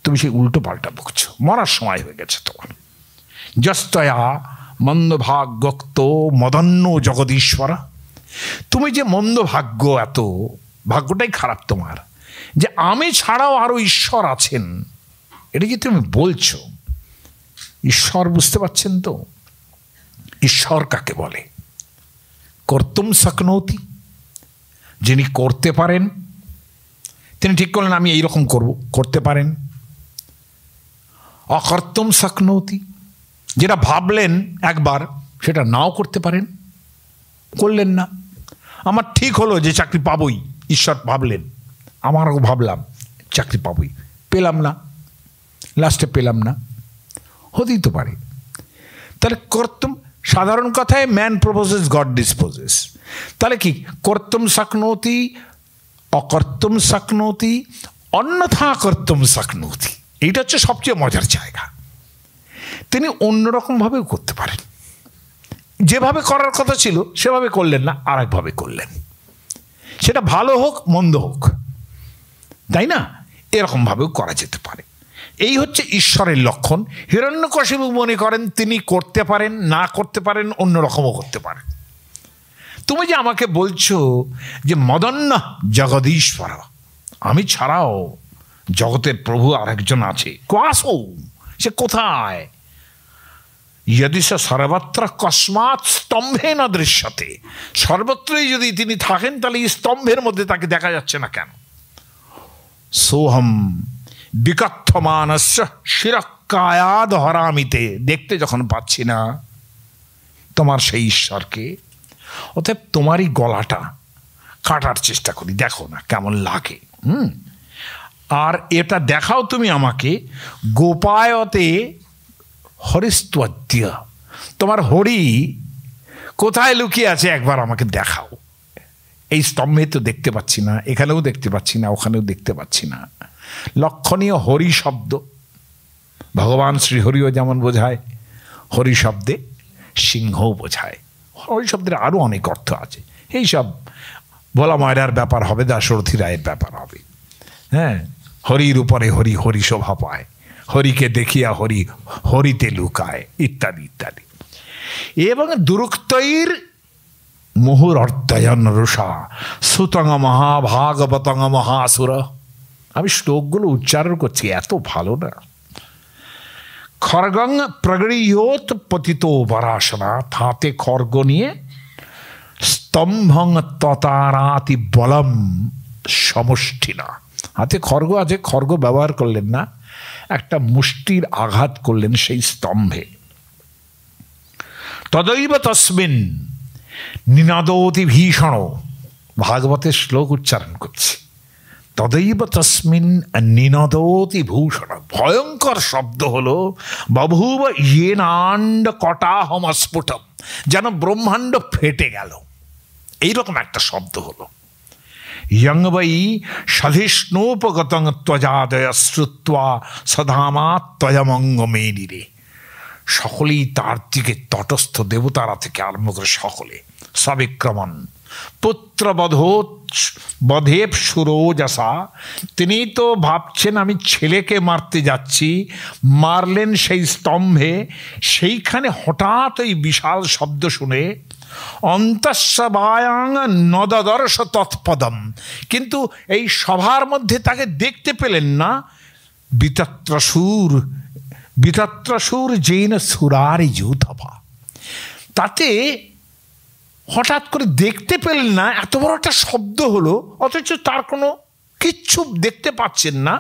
তুমি সেই উল্টো পাল্টা বকছো, মরার সময় হয়ে গেছে তোমার। যস্তয়া মন্দভাগ্যক্ত মদন্য জগদীশ্বর। তুমি যে মন্দ ভাগ্য, এত ভাগ্যটাই খারাপ তোমার যে আমি ছাড়াও আরো ঈশ্বর আছেন, এটা যে তুমি বলছো। ঈশ্বর বুঝতে পারছেন তো? ঈশ্বর কাকে বলে? কর্তুম শক্নোতি, যিনি করতে পারেন। তিনি ঠিক করলেন আমি এইরকম করব, করতে পারেন। অকর্তুম শক্নোতি, যেটা ভাবলেন একবার সেটা নাও করতে পারেন, করলেন না। আমার ঠিক হলো যে চাকরি পাবই, ঈশ্বর ভাবলেন, আমারও ভাবলাম চাকরি পাবই, পেলাম না, লাস্টে পেলাম না, হতেই তো পারে। তাহলে কর্তুম, সাধারণ কথায় ম্যান প্রপোজেস গড ডিসপোজেস। তাহলে কি কর্তুম শক্নোতি, অকর্তুম শক্নোতি, অন্যথা কর্তুম শক্নোতি। এইটা হচ্ছে সবচেয়ে মজার জায়গা। তিনি অন্যরকমভাবেও করতে পারেন, যেভাবে করার কথা ছিল সেভাবে করলেন না, আর একভাবে করলেন। সেটা ভালো হোক মন্দ হোক, তাই না? এরকমভাবেও করা যেতে পারে। এই হচ্ছে ঈশ্বরের লক্ষণ। হিরণ্যকশিপু মনে করেন তিনি করতে পারেন, না করতে পারেন, অন্যরকমও করতে পারেন। তুমি যে আমাকে বলছো যে মদন্য জগদীশ্বর, আমি ছাড়াও জগতের প্রভু আরেকজন আছে, কোয়াসো, সে কোথায়? यदि स सर्वत्र कस्मात् स्तम्भे न दृश्यते, সর্বত্রই যদি তিনি থাকেন তাহলে এই স্তম্ভের মধ্যে তাকে দেখা যাচ্ছে না কেন? সোহম বিকথ্যমানস্য শিরকায়াদ হরামিতে, দেখতে যখন পাচ্ছি না তোমার সেই ঈশ্বরকে, অতএব তোমারই গলাটা কাটার চেষ্টা করি, দেখো না কেমন লাগে। আর এটা দেখাও তুমি আমাকে গোপায়তে হরিস্ত্বদ্য, তোমার হরি কোথায় লুকিয়ে আছে একবার আমাকে দেখাও। এই স্তম্ভে তো দেখতে পাচ্ছি না, এখানেও দেখতে পাচ্ছি না, ওখানেও দেখতে পাচ্ছি না। লক্ষণীয় হরি শব্দ, ভগবান শ্রীহরিও যেমন বোঝায়, হরি শব্দে সিংহও বোঝায়। হরি শব্দের আরও অনেক অর্থ আছে। এইসব ভোলা ময়রার ব্যাপার হবে, দাশরথী রায়ের ব্যাপার হবে। হ্যাঁ, হরির উপরে হরি, হরি শোভা পায়, হরিকে দেখিয়া হরি হরিতে লুকায়, ইত্যাদি ইত্যাদি। এবং দুরুক্তৈর মুহুরর্তয়ন রুষা সুতং মহাভাগবতং মহাসুর। আমি শ্লোকগুলো উচ্চারণ করছি, এত ভালো না। খর্গং প্রগৃহ্যোত পতিত বরাসনা, হাতে খর্গ নিয়ে স্তম্ভং ততারাতি বলম সমষ্টিনা। হাতে খর্গ আছে, খর্গ ব্যবহার করলেন না, একটা মুষ্টির আঘাত করলেন সেই স্তম্ভে। তদৈব তস্মিন নিনাদোতি ভীষণ, ভাগবতের শ্লোক উচ্চারণ করছি। তদৈব তস্মিন নিনাদোতি ভূষণ, ভয়ঙ্কর শব্দ হলো বভূব ইয়েনাণ্ড কটাহম স্ফুটম, যেন ব্রহ্মাণ্ড ফেটে গেল, এইরকম একটা শব্দ হলো। ইয়ং বৈ সধিষ্ণুপগতং ত্বজাদয় শ্রুত্বা সধামা ত্বয়মঙ্গমেনিরে। সকলেই তার দিকে তটস্থ, দেবতারা থেকে আরম্ভ করে সকলে। সবিক্রমণ পুত্রবধেব সুরোজসা, তিনি তো ভাবছেন আমি ছেলেকে মারতে যাচ্ছি, মারলেন সেই স্তম্ভে। সেইখানে হঠাৎ এই বিশাল শব্দ শুনে অন্তঃসভায়াং নদদর্শ তৎপদম, কিন্তু এই সভার মধ্যে তাকে দেখতে পেলেন না। বিতত্রসুর জৈন সুরারি যুথভা, তাতে হঠাৎ করে দেখতে পেলেন না, এত বড় একটা শব্দ হলো, অথচ তার কোনো কিচ্ছু দেখতে পাচ্ছেন না,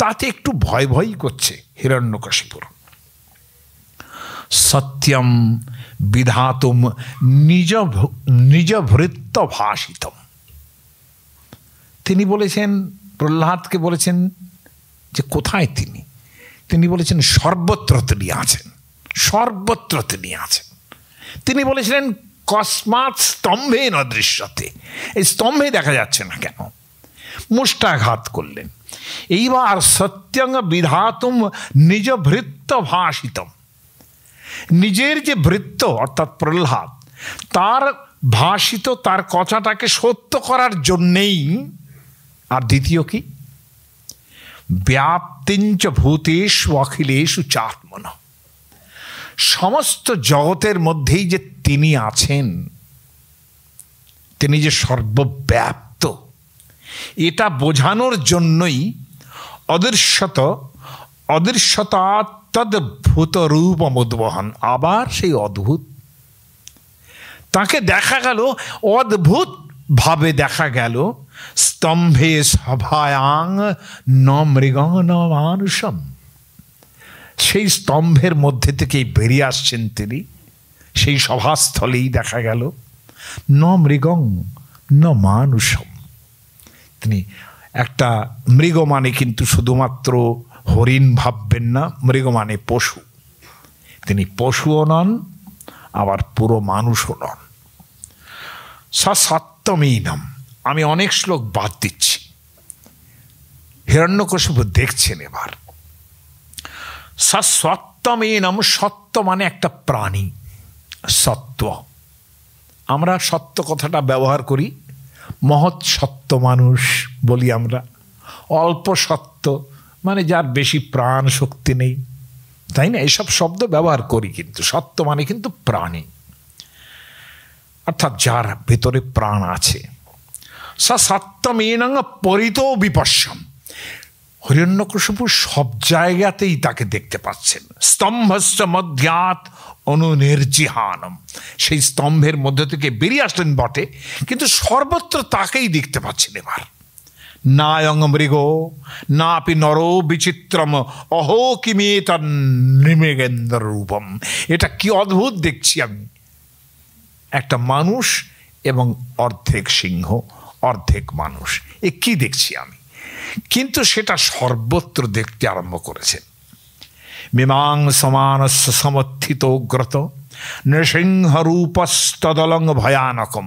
তাতে একটু ভয় ভয়ই করছে হিরণ্যকশিপুর। সত্যম বিধাতুম নিজ ভৃত্য ভাষিতম, তিনি বলেছেন, প্রহ্লাদকে বলেছেন যে কোথায় তিনি, তিনি বলেছেন সর্বত্র তিনি আছেন, সর্বত্র তিনি আছেন। তিনি বলেছিলেন কস্মাৎ স্তম্ভে ন দৃশ্যতে, এই স্তম্ভে দেখা যাচ্ছে না কেন? মুষ্টাঘাত করলেন। এইবার সত্যং বিধাতুম নিজ ভৃত্য ভাষিতম, নিজের যে ভৃত্য অর্থাৎ প্রহ্লাদ, তার ভাষিত, তার কথাটাকে সত্য করার জন্যেই। আর দ্বিতীয় কি? ব্যাপ্তিঞ্চ ভূতেষু অখিলেষু চাত্মন, সমস্ত জগতের মধ্যেই যে তিনি আছেন, তিনি যে সর্বব্যাপ্ত, এটা বোঝানোর জন্যই অদৃশ্যতা তদ্ভূত রূপমুদ্বহন, আবার সেই অদ্ভুত তাকে দেখা গেল, অদ্ভুত ভাবে দেখা গেল। স্তম্ভে সভায়াং ন মৃগং ন মানুষম, সেই স্তম্ভের মধ্যে থেকেই বেরিয়ে আসছেন তিনি, সেই সভাস্থলেই দেখা গেল। ন মৃগং ন মানুষম, তিনি একটা মৃগ মানে কিন্তু শুধুমাত্র হরিণ ভাববেন না, মৃগ মানে পশু। তিনি পশুও নন, আবার পুরো মানুষও নন। সত্যমেনম, আমি অনেক শ্লোক বাদ দিচ্ছি। হিরণ্যকশিপু দেখছেন এবার। সত্যমেনম, সত্য মানে একটা প্রাণী, সত্ত্ব। আমরা সত্য কথাটা ব্যবহার করি, মহৎ সত্য মানুষ বলি আমরা। অল্প সত্য মানে যার বেশি প্রাণ শক্তি নেই, তাই না? এসব শব্দ ব্যবহার করি, কিন্তু সত্য মানে কিন্তু প্রাণী, অর্থাৎ যার ভেতরে প্রাণ আছে। সত্যমেনং পরিতো বিপশ্যম, হিরণ্যকশিপু সব জায়গাতেই তাকে দেখতে পাচ্ছেন। স্তম্ভস্য মধ্যাৎ অনুনির্জিহানম, সেই স্তম্ভের মধ্যে থেকে বেরিয়ে আসলেন বটে, কিন্তু সর্বত্র তাকেই দেখতে পাচ্ছেন এবার। নায়ং মৃগ নাপি নরো বিচিত্রম অহো কিমেতন নৃমৃগেন্দ্র রূপম, এটা কি অদ্ভুত দেখছি আমি, একটা মানুষ এবং অর্ধেক সিংহ অর্ধেক মানুষ, এ কি দেখছি আমি। কিন্তু সেটা সর্বত্র দেখতে আরম্ভ করেছেন। মিমাং সমানস্য সমর্থিত গ্রত নৃসিংহরূপস্তদলং ভয়ানকম,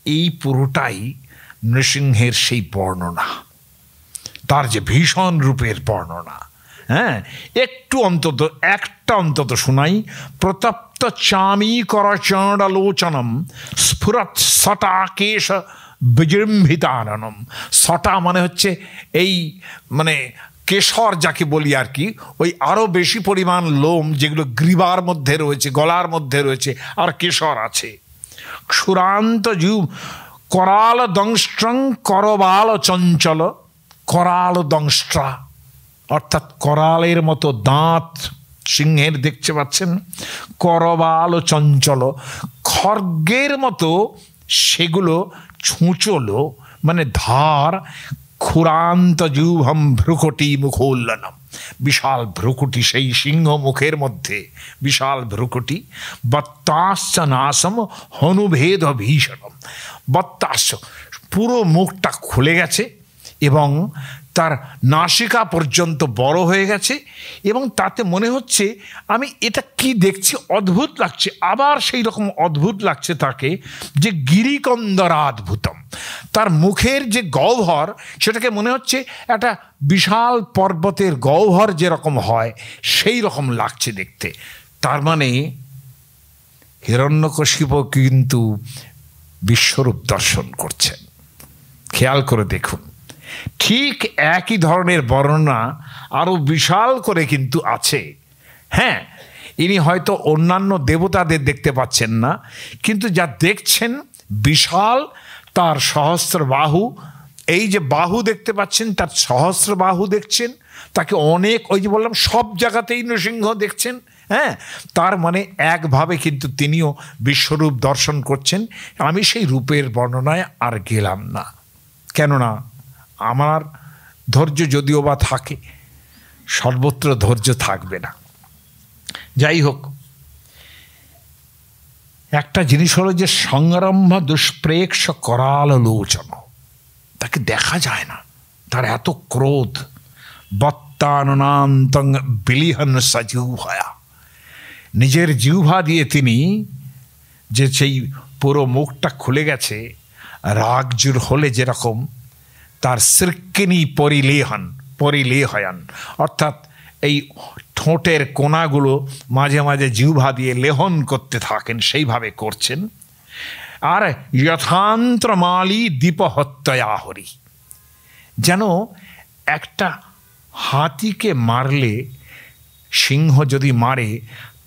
এই পুরোটাই নৃসিংহের সেই বর্ণনা, তার যে ভীষণ রূপের বর্ণনা। হ্যাঁ, একটা অন্তত শোনাই। প্রতপ্ত চামি করচণ্ডালোচনম স্ফুরৎ সটাকেশ বিজৃম্ভিতাননম। সটা মানে হচ্ছে এই মানে কেশর যাকে বলি আর কি, ওই আরও বেশি পরিমাণ লোম যেগুলো গ্রীবার মধ্যে রয়েছে, গলার মধ্যে রয়েছে, আর কেশর আছে। ক্ষুরান্ত জীব করাল দংষ্ট্রং করবাল চঞ্চল, করাল দংষ্ট্রা অর্থাৎ করালের মতো দাঁত সিংহের দেখতে পাচ্ছেন। করবাল চঞ্চল, খড়গের মতো সেগুলো ছুঁচলো মানে ধার। ক্ষুরান্ত জুভম ভ্রুকুটি মুখোল্লনম, বিশাল ভ্রুকুটি সেই সিংহ মুখের মধ্যে, বিশাল ভ্রুকুটি। বত্তাশ্চ নাসম হনুভেদ ভীষণম, বত্তাশ্চ পুরো মুখটা খুলে গেছে এবং তার নাসিকা পর্যন্ত বড় হয়ে গেছে, এবং তাতে মনে হচ্ছে আমি এটা কি দেখছি, অদ্ভুত লাগছে। আবার সেই রকম অদ্ভুত লাগছে তাকে যে গিরিকন্দরাদ্ভুতম, তার মুখের যে গহ্বর সেটাকে মনে হচ্ছে একটা বিশাল পর্বতের গহ্বর যেরকম হয় সেই রকম লাগছে দেখতে। তার মানে হিরণ্যকশিপু কিন্তু বিশ্বরূপ দর্শন করছেন। খেয়াল করে দেখুন, ঠিক একই ধরনের বর্ণনা আরও বিশাল করে কিন্তু আছে। হ্যাঁ, ইনি হয়তো অন্যান্য দেবতাদের দেখতে পাচ্ছেন না, কিন্তু যা দেখছেন বিশাল, তার সহস্র বাহু, এই যে বাহু দেখতে পাচ্ছেন তার সহস্র বাহু দেখছেন, তাকে অনেক, ওই যে বললাম সব জায়গাতেই নৃসিংহ দেখছেন। হ্যাঁ, তার মানে একভাবে কিন্তু তিনিও বিশ্বরূপ দর্শন করছেন। আমি সেই রূপের বর্ণনায় আর গেলাম না, কেননা আমার ধৈর্য যদিও বা থাকে, সর্বত্র ধৈর্য থাকবে না। যাই হোক, একটা জিনিস হলো যে সংরম্ভ দুষ্প্রেক্ষ করাল লোচন, তাকে দেখা যায় না, তার এত ক্রোধ। বত্তাননান্তং বিলিহন সজিহ্বয়া, নিজের জিহ্বা দিয়ে তিনি যে সেই পুরো মুখটা খুলে গেছে, রাগজুর হলে যেরকম তার সৃক্কিনী পরিলেহয়ান, অর্থাৎ এই ঠোঁটের কোনাগুলো মাঝে মাঝে জিহ্বা দিয়ে লেহন করতে থাকেন, সেইভাবে করছেন। আর যথান্ত্রমালী দীপহত্যয়াহরি, যেন একটা হাতিকে মারলে, সিংহ যদি মারে,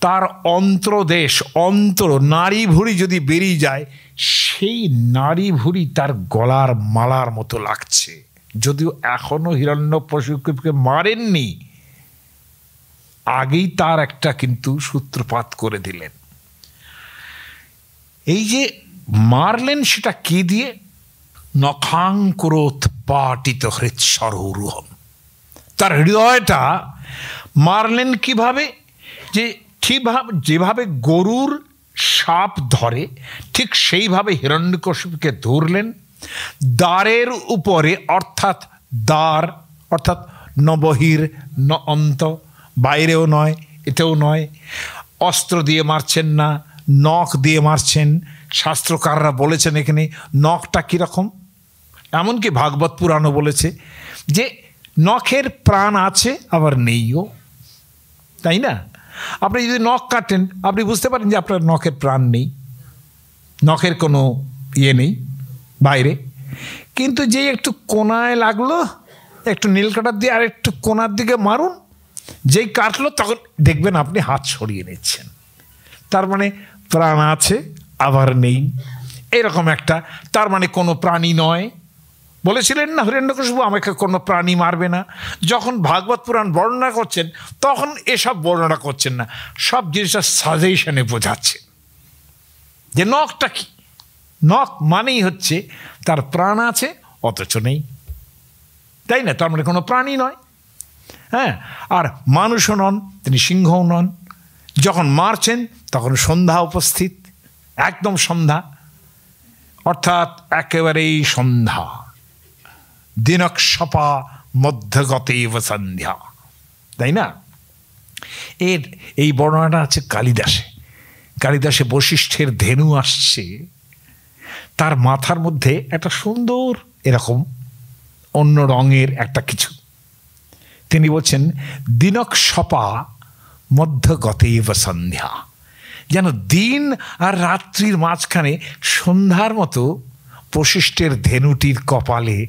তার অন্ত্রদেশ নাড়ি ভুঁড়ি যদি বেরিয়ে যায়, সেই নাড়ি ভুঁড়ি তার গলার মালার মতো লাগছে। যদিও এখনো হিরণ্যকশিপুকে মারেননি, আগেই তার একটা কিন্তু সূত্রপাত করে দিলেন। এই যে মারলেন, সেটা কি দিয়ে? নখাঙ্কুরোৎপাটিত হৃৎসরোরুহম, তার হৃদয়টা মারলেন কিভাবে? যে ঠিকভাবে যেভাবে গরুর সাপ ধরে, ঠিক সেইভাবে হিরণ্যকশিপুকে ধরলেন। দ্বারের উপরে, অর্থাৎ দ্বার অর্থাৎ ন বহির ন অন্ত, বাইরেও নয় এতেও নয়। অস্ত্র দিয়ে মারছেন না, নখ দিয়ে মারছেন। শাস্ত্রকাররা বলেছেন এখানে নখটা কীরকম, এমনকি ভাগবত পুরাণও বলেছে যে নখের প্রাণ আছে আবার নেইও, তাই না? আপনি যদি নখ কাটেন, আপনি বুঝতে পারেন যে আপনার নখের প্রাণ নেই, নখের কোনো ইয়ে নেই বাইরে। কিন্তু যে একটু কোনায় লাগলো, একটু নীল কাটার দিয়ে আর একটু কোনার দিকে মারুন, যেই কাটলো তখন দেখবেন আপনি হাত সরিয়ে নিচ্ছেন। তার মানে প্রাণ আছে আবার নেই, এরকম একটা। তার মানে কোনো প্রাণী নয়। বলেছিলেন না হিরণ্যকশিপু আমাকে কোনো প্রাণী মারবে না। যখন ভাগবত পুরাণ বর্ণনা করছেন, তখন এসব বর্ণনা করছেন না, সব জিনিসটা সাজেশনে বোঝাচ্ছেন যে নখটা কি। নখ মানেই হচ্ছে তার প্রাণ আছে অথচ নেই, তাই না? তার মানে কোনো প্রাণী নয়। হ্যাঁ, আর মানুষও নন, তিনি সিংহও নন। যখন মারছেন তখন সন্ধ্যা উপস্থিত, একদম সন্ধ্যা, অর্থাৎ একেবারেই সন্ধ্যা। দিনক্ষপা মধ্যগতেব সন্ধ্যা, তাই না? এই বর্ণনাটা আছে কালিদাসে বশিষ্ঠের ধেনু আসছে, তার মাথার মধ্যে একটা সুন্দর এরকম অন্য রঙের একটা কিছু। তিনি বলছেন দিনক্ষপা মধ্যগতেব সন্ধ্যা, যেন দিন আর রাত্রির মাঝখানে সন্ধ্যার মতো বশিষ্ঠের ধেনুটির কপালে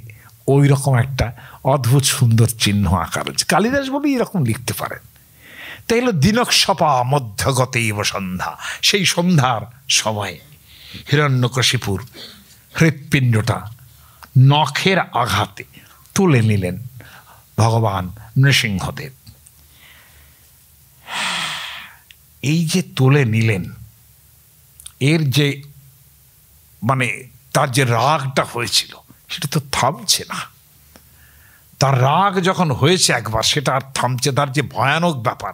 ওই রকম একটা অদ্ভুত সুন্দর চিহ্ন আকার হচ্ছে। কালিদাস বলে এরকম লিখতে পারেন। তাই হলো দিনক্ষপা মধ্যগতেব সন্ধ্যা। সেই সন্ধ্যার সময়ে হিরণ্যকশিপুর হৃৎপিণ্ডটা নখের আঘাতে তুলে নিলেন ভগবান নৃসিংহদেব। এই যে তুলে নিলেন, এর যে মানে তার যে রাগটা হয়েছিল সেটা তো থামছে না। তার রাগ যখন হয়েছে একবার, সেটা আর থামছে, তার যে ভয়ানক ব্যাপার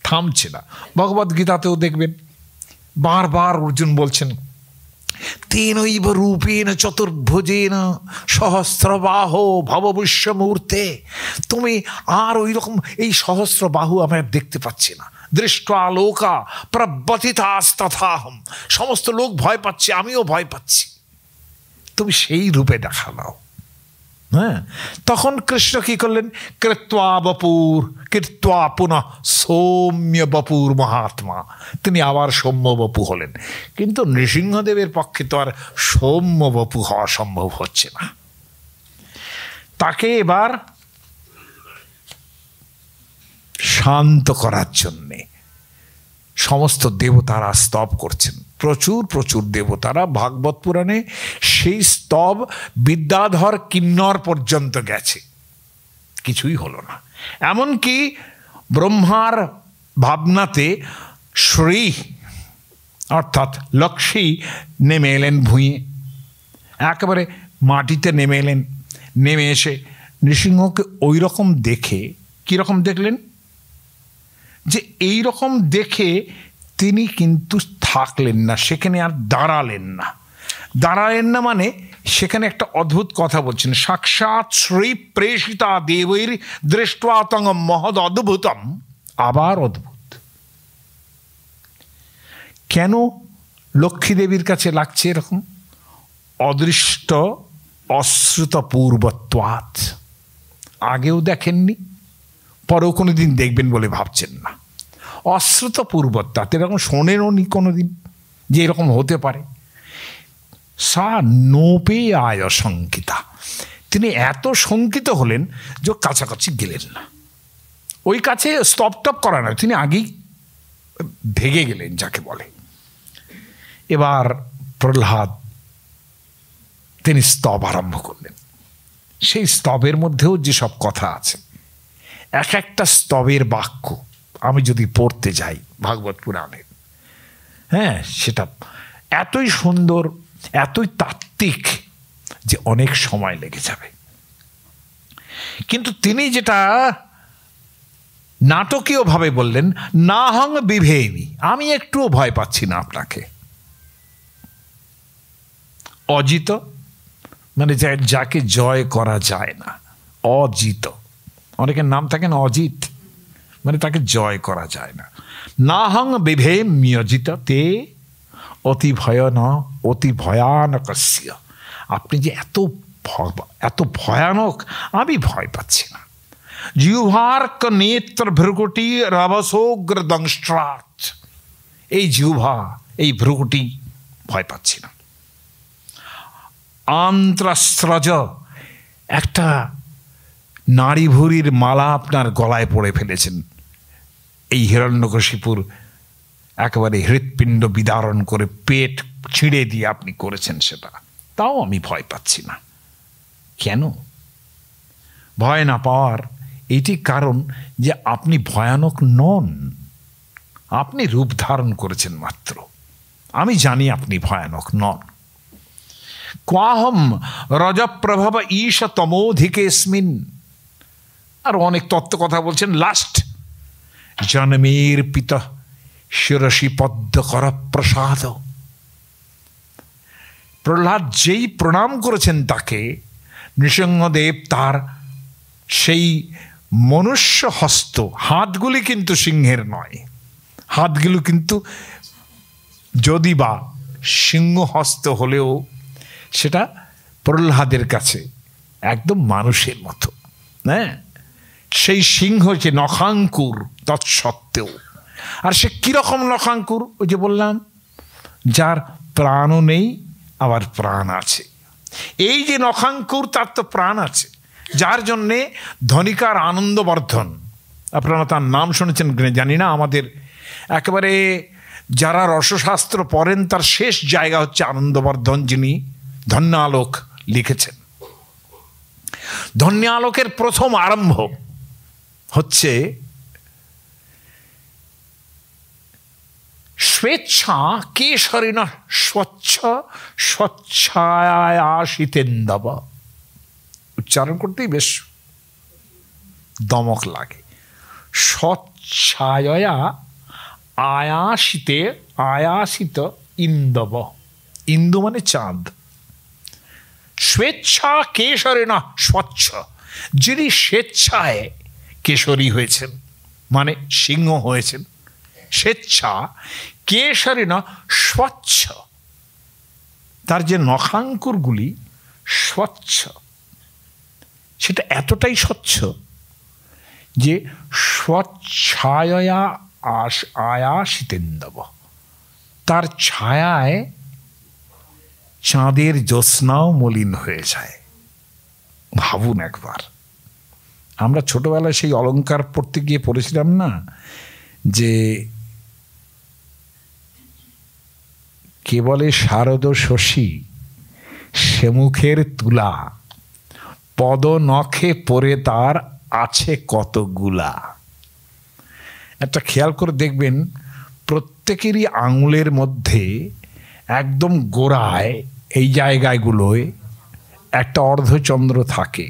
থামছে না। ভগবদ্গীতাতেও দেখবেন বারবার অর্জুন বলছেন তেনৈব রূপেণ চতুর্ভুজেন সহস্রবাহ ভববিশ্বমূর্তে, তুমি আর ওই রকম এই সহস্রবাহু আমি দেখতে পাচ্ছি না। দৃষ্টা লোকা প্রব্যথিতাস্তথাহম, সমস্ত লোক ভয় পাচ্ছে, আমিও ভয় পাচ্ছি, তুমি সেই রূপে দেখা দাও। হ্যাঁ, তখন কৃষ্ণ কি করলেন? কৃত্বা পুনঃ সৌম্য বপুর মহাত্মা, তিনি আবার সৌম্য বপু হলেন। কিন্তু নৃসিংহদেবের পক্ষে তো আর সৌম্য বপু হওয়া সম্ভব হচ্ছে না। তাকে এবার শান্ত করার জন্যে সমস্ত দেবতারা স্তব করছেন, প্রচুর দেবতারা। ভাগবত পুরাণে সেই স্তব বিদ্যাধর কিন্নর পর্যন্ত গেছে, কিছুই হলো না। এমনকি ব্রহ্মার ভাবনাতে শ্রী অর্থাৎ লক্ষ্মী নেমে এলেন ভুঁইয়ে, একেবারে মাটিতে নেমে এলেন। নেমে এসে নৃসিংহকে ওই রকম দেখে, কীরকম দেখলেন? যে এই রকম দেখে তিনি কিন্তু থাকলেন না সেখানে, আর দাঁড়ালেন না মানে সেখানে একটা অদ্ভুত কথা বলছেন, সাক্ষাৎ শ্রী প্রেষিতা দেবীর দৃষ্টা তং মহদ অদ্ভুতম। আবার অদ্ভুত কেন লক্ষ্মী দেবীর কাছে লাগছে এরকম? অদৃষ্ট অশ্রুতপূর্বত্বাৎ, আগেও দেখেননি, পরেও কোনো দিন দেখবেন বলে ভাবছেন না। অশ্রুতপূর্বত্বাৎ, এরকম শোনেননি কোনো দিন যে এরকম হতে পারে। সা নোপে আয় শঙ্কিতা, তিনি এত শঙ্কিত হলেন যে কাছাকাছি গেলেন না, ওই কাছে স্টপ টপ করা নয়, তিনি আগেই ভেগে গেলেন যাকে বলে। এবার প্রহ্লাদ তিনি স্তব আরম্ভ করলেন। সেই স্তবের মধ্যেও যেসব কথা আছে, এক একটা স্তবের বাক্য আমি যদি পড়তে যাই ভাগবত পুরাণে, হ্যাঁ, সেটা এতই সুন্দর, এতই তাত্ত্বিক যে অনেক সময় লেগে যাবে। কিন্তু তিনি যেটা নাটকীয়ভাবে বললেন, না হং বিভেমি, আমি একটুও ভয় পাচ্ছি না আপনাকে। অজিত মানে যাকে জয় করা যায় না, অজিত, অনেকের নাম থাকেন অজিত, মানে তাকে জয় করা যায় না। না হং বিভেম্যজিত তে অতি অতি ভয়ানকস্য, আপনি যে এত ভয়ানক, আমি ভয় পাচ্ছি না। জিহ্বার্ক নেত্র ভ্রুকুটি রবসোগ্র দংষ্ট্রাত, এই জিহ্বা, এই ভ্রুকুটি, ভয় পাচ্ছি না। আন্ত্রাস্রজ, একটা নারী ভুরির মালা আপনার গলায় পড়ে ফেলেছেন, এই হিরণ্যকশিপুর একেবারে হৃৎপিণ্ড বিদারণ করে পেট ছিঁড়ে দিয়ে আপনি করেছেন সেটা, তাও আমি ভয় পাচ্ছি না। কেন ভয় না পাওয়ার এইটি কারণ যে আপনি ভয়ানক নন, আপনি রূপ ধারণ করেছেন মাত্র, আমি জানি আপনি ভয়ানক নন। ক্বাহম রজপ্রভব ঈশ তমোধিকেস্মিন, আর অনেক তত্ত্ব কথা বলছেন। লাস্ট, জন্মের পিত শিরসি পদ্ম কর প্রসাদ, প্রহ্লাদ যেই প্রণাম করেছেন তাকে, নৃসিংহদেব তার সেই মনুষ্য হস্ত, হাতগুলি কিন্তু সিংহের নয়, হাতগুলো কিন্তু যদি বা সিংহ হস্ত হলেও সেটা প্রহ্লাদের কাছে একদম মানুষের মতো, হ্যাঁ, সেই সিংহ যে নখাঙ্কুর তৎসত্ত্বেও। আর সে কীরকম নখাঙ্কুর? ওই যে বললাম, যার প্রাণও নেই আবার প্রাণ আছে। এই যে নখাঙ্কুর, তার তো প্রাণ আছে, যার জন্যে ধনিকার আনন্দবর্ধন, আপনারা তার নাম শুনেছেন জানি না, আমাদের একেবারে যারা রসশাস্ত্র পড়েন তার শেষ জায়গা হচ্ছে আনন্দবর্ধন, যিনি ধন্যালোক লিখেছেন। ধন্যালোকের প্রথম আরম্ভ হচ্ছে স্বেচ্ছা কেশরিণ স্বচ্ছ স্বচ্ছায়াসিতেন্দব, উচ্চারণ করতেই বেশ দমক লাগে। স্বচ্ছায়া আয়াসিতে, আয়াসিত ইন্দব, ইন্দু মানে চাঁদ। স্বেচ্ছা কেশরিণ স্বচ্ছ, যিনি স্বেচ্ছায় কেশরী হয়েছেন, মানে সিংহ হয়েছেন। স্বেচ্ছা কেশরিণ স্বচ্ছ, তার যে নখাঙ্কুরগুলি স্বচ্ছ, সেটা এতটাই স্বচ্ছ যে স্বচ্ছায়া আয়াসিতেন্দব, তার ছায়ায় চাঁদের জ্যোৎস্নাও মলিন হয়ে যায়। ভাবুন একবার, আমরা ছোটবেলায় সেই অলঙ্কার পড়তে গিয়ে পড়েছিলাম না, যে কে বলে শারদ শশী সে মুখের তুলা, পদ নখে পরে তার আছে কতগুলা। একটা খেয়াল করে দেখবেন, প্রত্যেকেরই আঙুলের মধ্যে একদম গোড়ায় এই জায়গাগুলোয় একটা অর্ধচন্দ্র থাকে,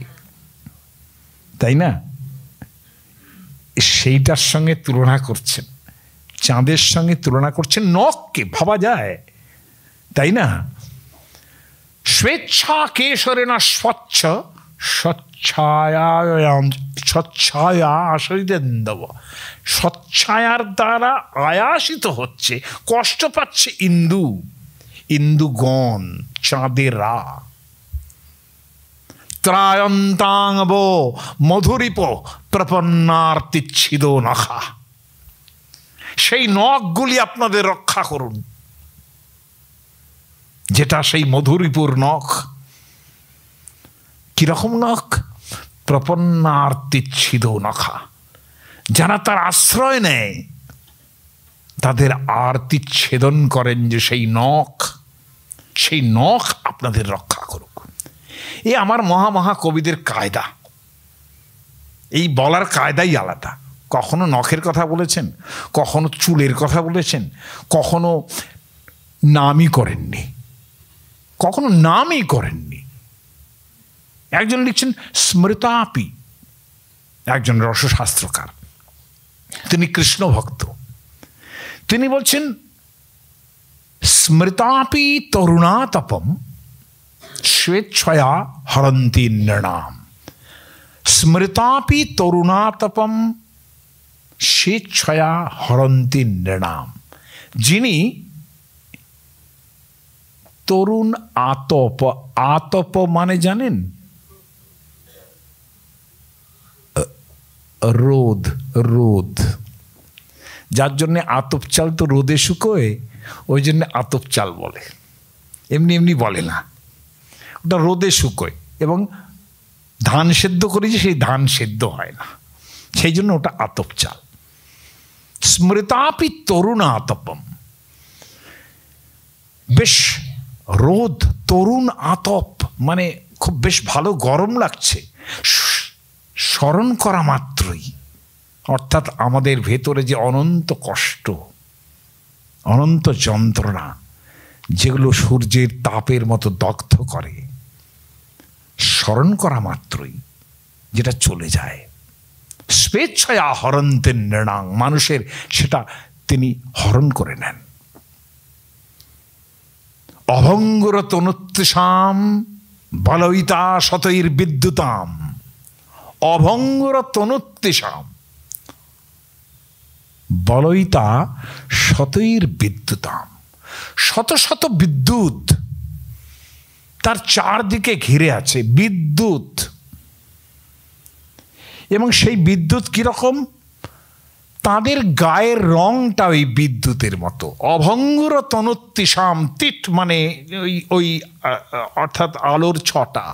তাই না? সেইটার সঙ্গে তুলনা করছেন, চাঁদের সঙ্গে তুলনা করছেন নখকে, ভাবা যায়, তাই না? স্বেচ্ছা কেশরেণ স্বচ্ছ স্বচ্ছায়া আশরিতেন্দব, স্বচ্ছায়ার দ্বারা আয়াসিত হচ্ছে, কষ্ট পাচ্ছে ইন্দু, ইন্দুগণ, চাঁদেরা। ত্রায়ন্তাঙ্গব মধুরিপ প্রপন্নার্তিচ্ছিদ নখা। সেই নখগুলি আপনাদের রক্ষা করুন, যেটা সেই মধুরিপুর নখ। কিরকম নখ? প্রপন্নার্তিচ্ছিদ নখা। যারা তার আশ্রয় নেয় তাদের আরতি ছেদন করেন যে সেই নখ, সেই নখ আপনাদের রক্ষা করুক। এ আমার মহা কবিদের কায়দা। এই বলার কায়দাই আলাদা। কখনো নখের কথা বলেছেন, কখনো চুলের কথা বলেছেন, কখনো নামই করেননি, কখনো নামই করেননি। একজন লিখছেন স্মৃতাপি, একজন রসশাস্ত্রকার, তিনি কৃষ্ণ ভক্ত। তিনি বলছেন স্মৃতাপি তরুণাতপম স্বেচ্ছয়া হরন্তি নৃণাম। স্মৃতাপি তরুণাতপম স্বেচ্ছয়া হরন্তি নৃণাম। যিনি তরুণ আতপ, আতপ মানে জানেন? রোদ, রোদ। যার জন্যে আতপ চাল তো রোদে শুকোয়, ওই জন্য আতপ চাল বলে, এমনি এমনি বলে না, ওটা রোদে শুকোয়। এবং ধান সেদ্ধ করেছি, সেই ধান সেদ্ধ হয় না, সেই জন্য ওটা আতপ চাল। স্মৃতাপি তরুণ আতপম, বেশ রোদ, তরুণ আতপ মানে খুব বেশ ভালো গরম লাগছে, স্মরণ করা মাত্রই, অর্থাৎ আমাদের ভেতরে যে অনন্ত কষ্ট, অনন্ত যন্ত্রণা, যেগুলো সূর্যের তাপের মতো দগ্ধ করে, স্মরণ করা মাত্রই যেটা চলে যায়। স্বেচ্ছয়া হরন্তে নৃণাং, মানুষের সেটা তিনি হরণ করে নেন। অভঙ্গুর তনুত্তসাম বলয়িতা শতৈর বিদ্যুতাম। অভঙ্গুর তনুত্তসাম বলয়িতা শতৈর বিদ্যুতাম। শত শত বিদ্যুৎ তার চারদিকে ঘিরে আছে, বিদ্যুৎ। এবং সেই বিদ্যুৎ কিরকম? তাদের গায়ের রংটা ওই বিদ্যুতের মতো। অভঙ্গুর তনুত্তিসাম, তিট মানে ওই অর্থাৎ আলোর ছটা।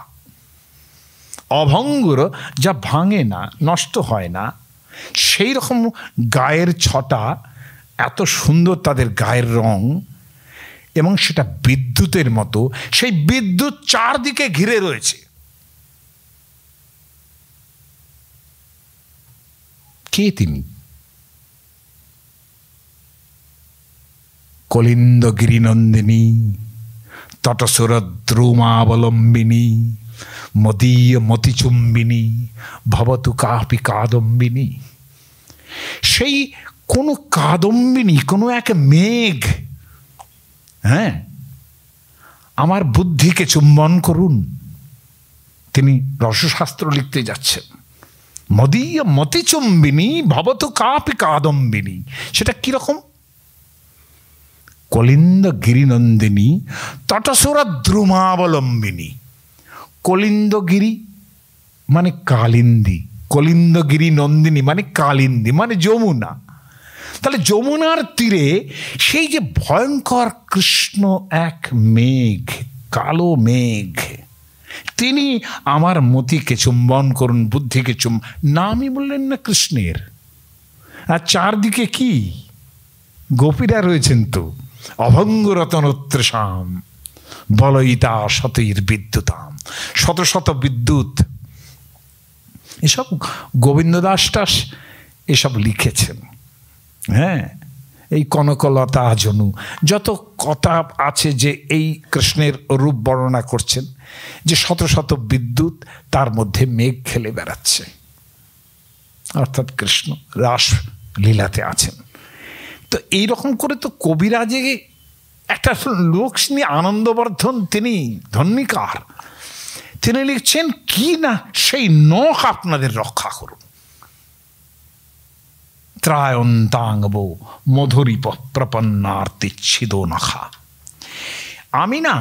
অভঙ্গুর, যা ভাঙে না, নষ্ট হয় না, সেই রকম গায়ের ছটা, এত সুন্দর তাদের গায়ের রং, এবং সেটা বিদ্যুতের মতো। সেই বিদ্যুৎ চারদিকে ঘিরে রয়েছে। কে তিনি? কলিন্দ গিরিনন্দিনী তটসুরদ্রুমাবলম্বিনী মদীয় মতিচুম্বিনী ভবতু কাপি কাদম্বিনী। সেই কোনো কাদম্বিনী, কোনো এক মেঘ, হ্যাঁ, আমার বুদ্ধিকে চুম্বন করুন। তিনি রসশাস্ত্র লিখতে যাচ্ছেন। মদীয় মতিচুম্বিনী ভবতু কাপি কাদম্বিনী। সেটা কিরকম? কলিন্দ গিরিনন্দিনী তটসুরদ্রুমাবলম্বিনী। কলিন্দগিরি মানে কালিন্দী, কলিন্দগিরি নন্দিনী মানে কালিন্দী মানে যমুনা। তাহলে যমুনার তীরে সেই যে ভয়ঙ্কর কৃষ্ণ এক মেঘ, কালো মেঘ, তিনি আমার মতিকে চুম্বন করুন, বুদ্ধিকে নামই বললেন না কৃষ্ণের। আর চারদিকে কি গোপীরা রয়েছেন তো। অভঙ্গুরতনোত্তসাম বলয়িতা শতৈর বিদ্যুতাম। শত শত বিদ্যুৎ। এসব গোবিন্দ দাস টাস এসব লিখেছেন। হ্যাঁ, এই কনকলতা জনু যত কথা আছে যে এই কৃষ্ণের রূপ বর্ণনা করছেন, যে শত শত বিদ্যুৎ, তার মধ্যে মেঘ খেলে বেড়াচ্ছে, অর্থাৎ কৃষ্ণ রাস লীলাতে আছেন। তো এইরকম করে তো কবিরাজে একটা লোক নিয়ে আনন্দবর্ধন, তিনি ধন্যিকার, তিনি লিখছেন কি না, সেই নখ আপনাদের রক্ষা করুন। ত্রায়ন্তাঙ্গব মধুরিপ প্রপন্নার্তিচ্ছিদ নখা। আমি না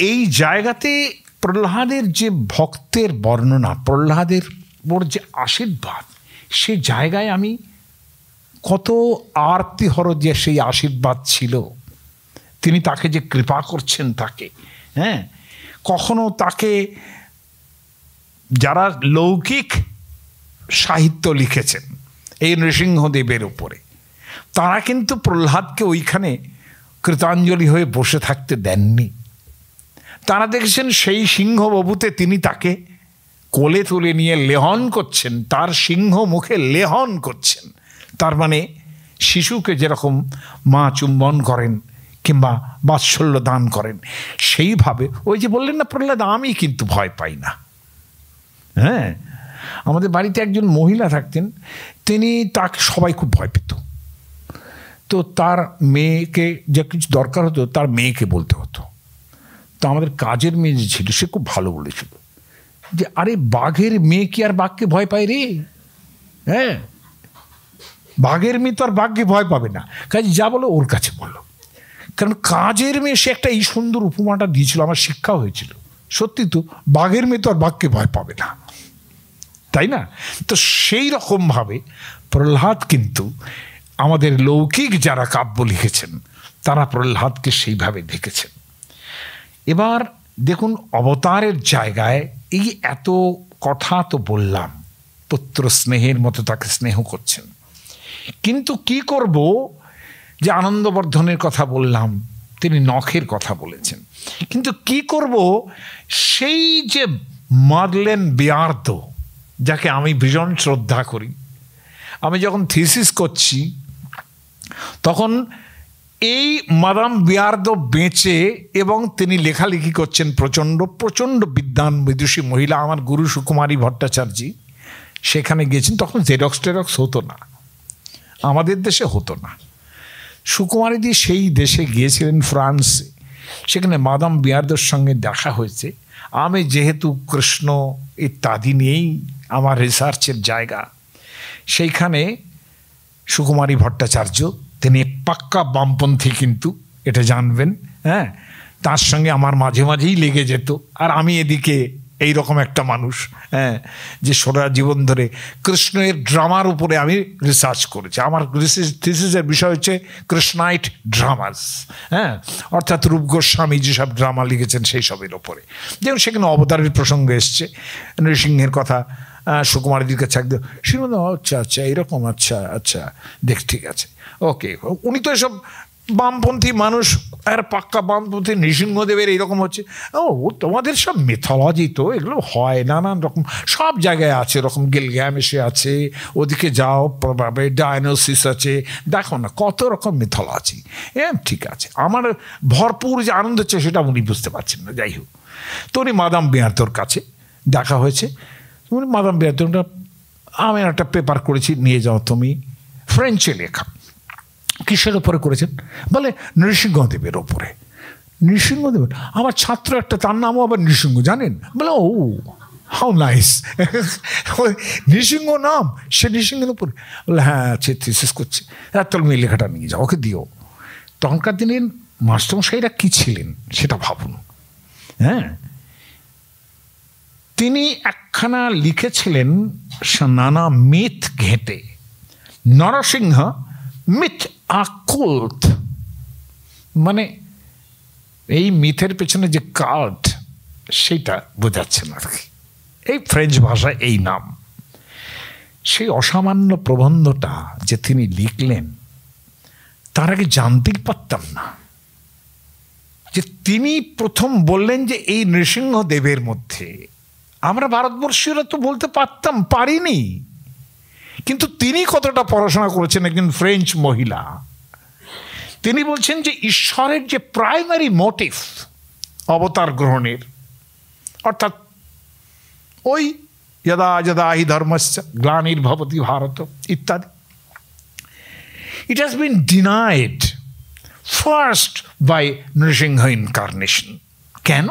এই জায়গাতে প্রহ্লাদের যে ভক্তের বর্ণনা, প্রহ্লাদের ওর যে আশীর্বাদ, সে জায়গায় আমি কত আরতিহর যে সেই আশীর্বাদ ছিল, তিনি তাকে যে কৃপা করছেন তাকে, হ্যাঁ, কখনো তাকে যারা লৌকিক সাহিত্য লিখেছেন এই নৃসিংহদেবের উপরে, তারা কিন্তু প্রহ্লাদকে ওইখানে কৃতাঞ্জলি হয়ে বসে থাকতে দেননি। তারা দেখেছেন সেই সিংহবাবুতে তিনি তাকে কোলে তুলে নিয়ে লেহন করছেন, তার সিংহ মুখে লেহন করছেন। তার মানে শিশুকে যেরকম মা চুম্বন করেন কিংবা বাৎসল্য দান করেন, সেইভাবে ওই যে বললেন না প্রহ্লাদ, আমি কিন্তু ভয় পাই না। হ্যাঁ, আমাদের বাড়িতে একজন মহিলা থাকতেন, তিনি তাকে সবাই খুব ভয় পেত। তো তার মেয়েকে যে কিছু দরকার হতো তার মেয়েকে বলতে হতো। তো আমাদের কাজের মেয়ে যে ছিল সে খুব ভালো বলেছিল যে আরে বাঘের মেয়ে কি আর বাঘকে ভয় পায় রে? হ্যাঁ, বাঘের মেয়ে তো আর বাঘকে ভয় পাবে না, কাজে যা বলো ওর কাছে বলো। কারণ কাজের মেয়ে, সে একটা এই সুন্দর উপমাটা দিয়েছিল, আমার শিক্ষা হয়েছিল। সত্যি তো, বাঘের মেয়ে তো আর বাঘকে ভয় পাবে না, তাই না? তো সেই রকমভাবে প্রহ্লাদ কিন্তু আমাদের লৌকিক যারা কাব্য লিখেছেন তারা প্রহ্লাদকে সেইভাবে দেখেছেন। এবার দেখুন অবতারের জায়গায় এই এত কথা তো বললাম, পুত্র স্নেহের মতো তাকে স্নেহ করছেন, কিন্তু কি করব, যে আনন্দবর্ধনের কথা বললাম, তিনি নখের কথা বলেছেন, কিন্তু কি করব সেই যে মাদলেন বিয়ার্দ, যাকে আমি ভীষণ শ্রদ্ধা করি। আমি যখন থিসিস করছি তখন এই মাদাম বিয়ার্দ বেঁচে এবং তিনি লেখালেখি করছেন, প্রচণ্ড প্রচণ্ড বিদ্বান বিদুষী মহিলা, আমার গুরু সুকুমারী ভট্টাচার্য সেখানে গিয়েছেন। তখন জেরক্স টেরক্স হতো না, আমাদের দেশে হতো না। সুকুমারীজি সেই দেশে গিয়েছিলেন ফ্রান্সে, সেখানে মাদাম বিয়ার্দর সঙ্গে দেখা হয়েছে। আমি যেহেতু কৃষ্ণ ইত্যাদি নিয়েই আমার রিসার্চের জায়গা, সেইখানে সুকুমারী ভট্টাচার্য, তিনি পাক্কা বামপন্থী কিন্তু, এটা জানবেন, হ্যাঁ, তার সঙ্গে আমার মাঝে মাঝেই লেগে যেত। আর আমি এদিকে এইরকম একটা মানুষ, হ্যাঁ, যে সারা জীবন ধরে কৃষ্ণের ড্রামার উপরে আমি রিসার্চ করেছি। আমার থিসিসের বিষয় হচ্ছে কৃষ্ণাইট ড্রামাস, হ্যাঁ, অর্থাৎ রূপ গোস্বামী যেসব ড্রামা লিখেছেন সেই সবের ওপরে। যেমন সেখানে অবতারের প্রসঙ্গ এসছে, নৃসিংহের কথা সুকুমারীর কাছে একদম শুনুন, আচ্ছা আচ্ছা এইরকম, আচ্ছা আচ্ছা দেখ, ঠিক আছে, ওকে। উনি তো এসব বামপন্থী মানুষ, আর পাক্কা বামপন্থী, নৃসিংহদেবের এইরকম হচ্ছে, ও তোমাদের সব মিথোলজি তো, এগুলো হয় নানান রকম, সব জায়গায় আছে, এরকম গিলগ্যামেশে আছে, ওদিকে যাও প্রভাবে ডায়নোসিস আছে, দেখো না কত রকম মিথোলজি। ঠিক আছে, আমার ভরপুর যে আনন্দ হচ্ছে সেটা উনি বুঝতে পারছেন না। যাই হোক, তো উনি মাদাম বিয়ার্দর কাছে দেখা হয়েছে। উনি মাদাম বিয়ার্দটা, আমি একটা পেপার করেছি, নিয়ে যাও তুমি, ফ্রেঞ্চে লেখা। কিসের ওপরে করেছেন? বলে নৃসিংহদেবের ওপরে। নৃসিংহদেবের, আমার ছাত্র একটা, তার নামও আবার নৃসিংহ, জানেন? বলে ও হাউ নাইস, নৃসিংহ নাম, সে নৃসিংহের উপরে। বলে হ্যাঁ আচ্ছা, থিসিস করছে, তুমি এই লেখাটা নিয়ে যাও, ওকে দিও। তখনকার দিনের মাস্টারমশাইরা কী ছিলেন সেটা ভাবুন। হ্যাঁ, তিনি একখানা লিখেছিলেন নানা মিথ ঘেঁটে, নরসিংহ মিথ আকুল্ট, মানে এই মিথের পেছনে যে কাল্ট সেটা বোঝাচ্ছেন আর কি, এই ফ্রেঞ্চ ভাষায় এই নাম। সেই অসামান্য প্রবন্ধটা যে তিনি লিখলেন, তার আগে জানতেই পারতাম না যে তিনি প্রথম বললেন যে এই নৃসিংহদেবের মধ্যে, আমরা ভারতবর্ষীয়রা তো বলতে পারতাম, পারিনি, কিন্তু তিনি কতটা পড়াশোনা করেছেন, একজন ফ্রেঞ্চ মহিলা, তিনি বলছেন যে ঈশ্বরের যে প্রাইমারি মোটিভ অবতার গ্রহণের, অর্থাৎ ওই যদা যদা হি ধর্মস্য গ্লানির্ভবতি ভারত ইত্যাদি, it has been denied first by Nrisimha incarnation. কেন?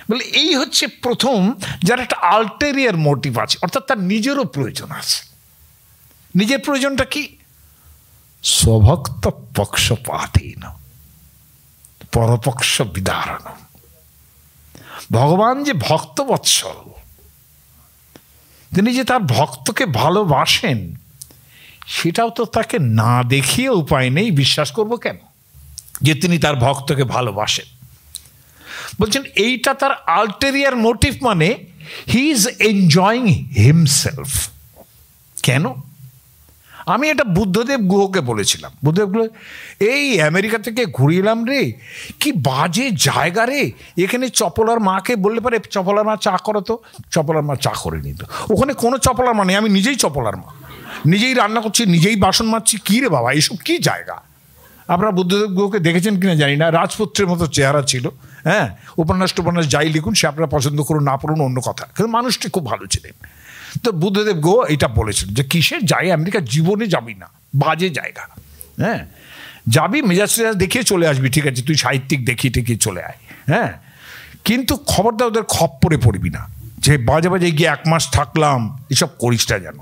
বলে এই হচ্ছে প্রথম যার একটা আল্টেরিয়ার মোটিভ আছে, অর্থাৎ তার নিজেরও প্রয়োজন আছে। নিজের প্রয়োজনটা কি? স্বভক্ত পক্ষপাতহীন পরপক্ষ বিদারণ, ভগবান যে ভক্তবৎসল, তিনি যে তার ভক্তকে ভালোবাসেন, সেটাও তো তাকে না দেখিয়ে উপায় নেই। বিশ্বাস করব কেন যে তিনি তার ভক্তকে ভালোবাসেন? বলছেন এইটা তার আল্টেরিয়ার মোটিভ, মানে হি ইজ এনজয়িং হিমসেলফ। কেন? আমি এটা বুদ্ধদেব গুহকে বলেছিলাম। বুদ্ধদেব গুহ, এই আমেরিকা থেকে ঘুরে এলাম রে, কি বাজে জায়গা রে, এখানে চপলার মাকে বললে পারে চপলার মা চা করো, তো চপলার মা চা করে নিত। ওখানে কোনো চপলার মা নেই, আমি নিজেই চপলার মা, নিজেই রান্না করছি, নিজেই বাসন মাজছি। কী রে বাবা, এসব কী জায়গা? আপনারা বুদ্ধদেব গুহকে দেখেছেন কিনা জানি না, রাজপুত্রের মতো চেহারা ছিল। হ্যাঁ, উপন্যাস যাই লিখুন, সে আপনারা পছন্দ করুন না করুন অন্য কথা, কিন্তু মানুষটি খুব ভালো ছিলেন। তো বুদ্ধদেব গুহ এটা বলেছেন যে কিসের যায় আমেরিকা, জীবনে যাবি না, বাজে জায়গা। হ্যাঁ, যাবি মেজাজ দেখিয়ে চলে আসবি, ঠিক আছে, তুই সাহিত্যিক দেখিয়ে টেকিয়ে চলে আয়। হ্যাঁ, কিন্তু খবরদার ওদের খপ্পরে পড়বি না যে বাজে বাজে গিয়ে 1 মাস থাকলাম, এসব করিসটা যেন।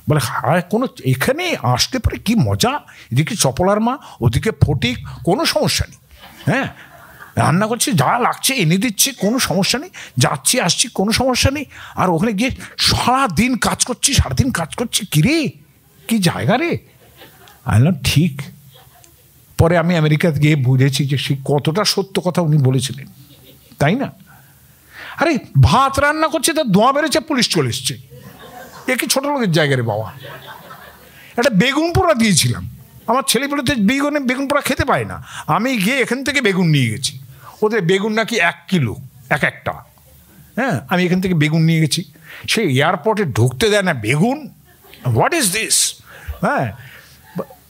বলে হ্যাঁ, কোনো এখানে আসতে পারে, কি মজা, এদিকে চপলার মা, ওদিকে ফটিক, কোনো সমস্যা নেই। হ্যাঁ, রান্না করছি, যা লাগছে এনে দিচ্ছে, কোনো সমস্যা নেই, যাচ্ছি আসছি, কোনো সমস্যা নেই। আর ওখানে গিয়ে সারাদিন কাজ করছি, কিরে কি জায়গা রে। আনলাম ঠিক। পরে আমি আমেরিকাতে গিয়ে বুঝেছি যে সে কতটা সত্য কথা উনি বলেছিলেন, তাই না? আরে ভাত রান্না করছে, তার ধোঁয়া বেরোচ্ছে, পুলিশ চলে এসছে। এ কি ছোট লোকের জায়গা রে বাবা। একটা বেগুন পোড়া দিয়েছিলাম, আমার ছেলেপেলেতে বেগুন পোড়া খেতে পায় না, আমি গিয়ে এখান থেকে বেগুন নিয়ে গেছি। ওদের বেগুন নাকি 1 কিলো একটা। হ্যাঁ, আমি এখান থেকে বেগুন নিয়ে গেছি, সেই এয়ারপোর্টে ঢুকতে দেয় না বেগুন। What is this? হ্যাঁ,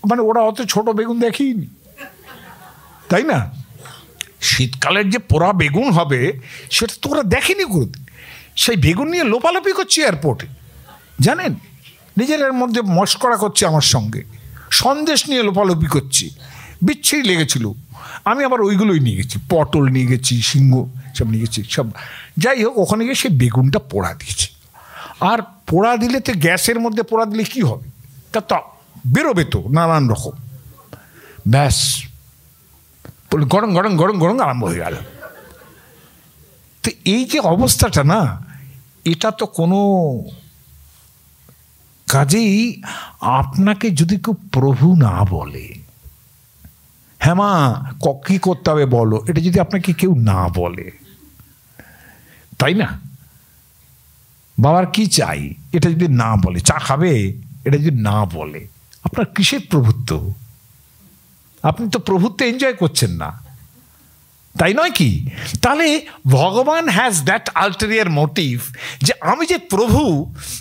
মানে ওরা অত ছোট বেগুন দেখিনি, তাই না? শীতকালের যে পোড়া বেগুন হবে সেটা তো ওরা দেখেনি কোনোদিন। সেই বেগুন নিয়ে লোপালোপি করছে এয়ারপোর্টে, জানেন, নিজের মধ্যে মস্করা করছে আমার সঙ্গে, সন্দেশ নিয়ে লোপালোপি করছি, বিচ্ছিরি লেগেছিল। আমি আবার ওইগুলোই নিয়ে গেছি, পটল নিয়ে গেছি, সিংহ সব নিয়ে গেছি সব। যাই হোক, ওখানে গিয়ে সেই বেগুনটা পোড়া দিয়েছি। আর পোড়া দিলে তো গ্যাসের মধ্যে পোড়া দিলে কী হবে, তা তো বেরোবে তো নানান রকম। ব্যাস গরম গরম গরম গরম আরম্ভ হয়ে গেল। তো এই যে অবস্থাটা না, এটা তো কোনো কাজেই আপনাকে যদি কেউ প্রভু না বলে, হ্যাঁ মা কী করতে হবে বলো, এটা যদি আপনাকে কেউ না বলে, তাই না? বাবার কি চাই এটা যদি না বলে, চা খাবে এটা যদি না বলে, আপনার কিসের প্রভুত্ব? আপনি তো প্রভুত্ব এনজয় করছেন না, তাই নয় কি? তাহলে ভগবান হ্যাজ দ্যাট আল্টেরিয়ার মোটিভ যে আমি যে প্রভু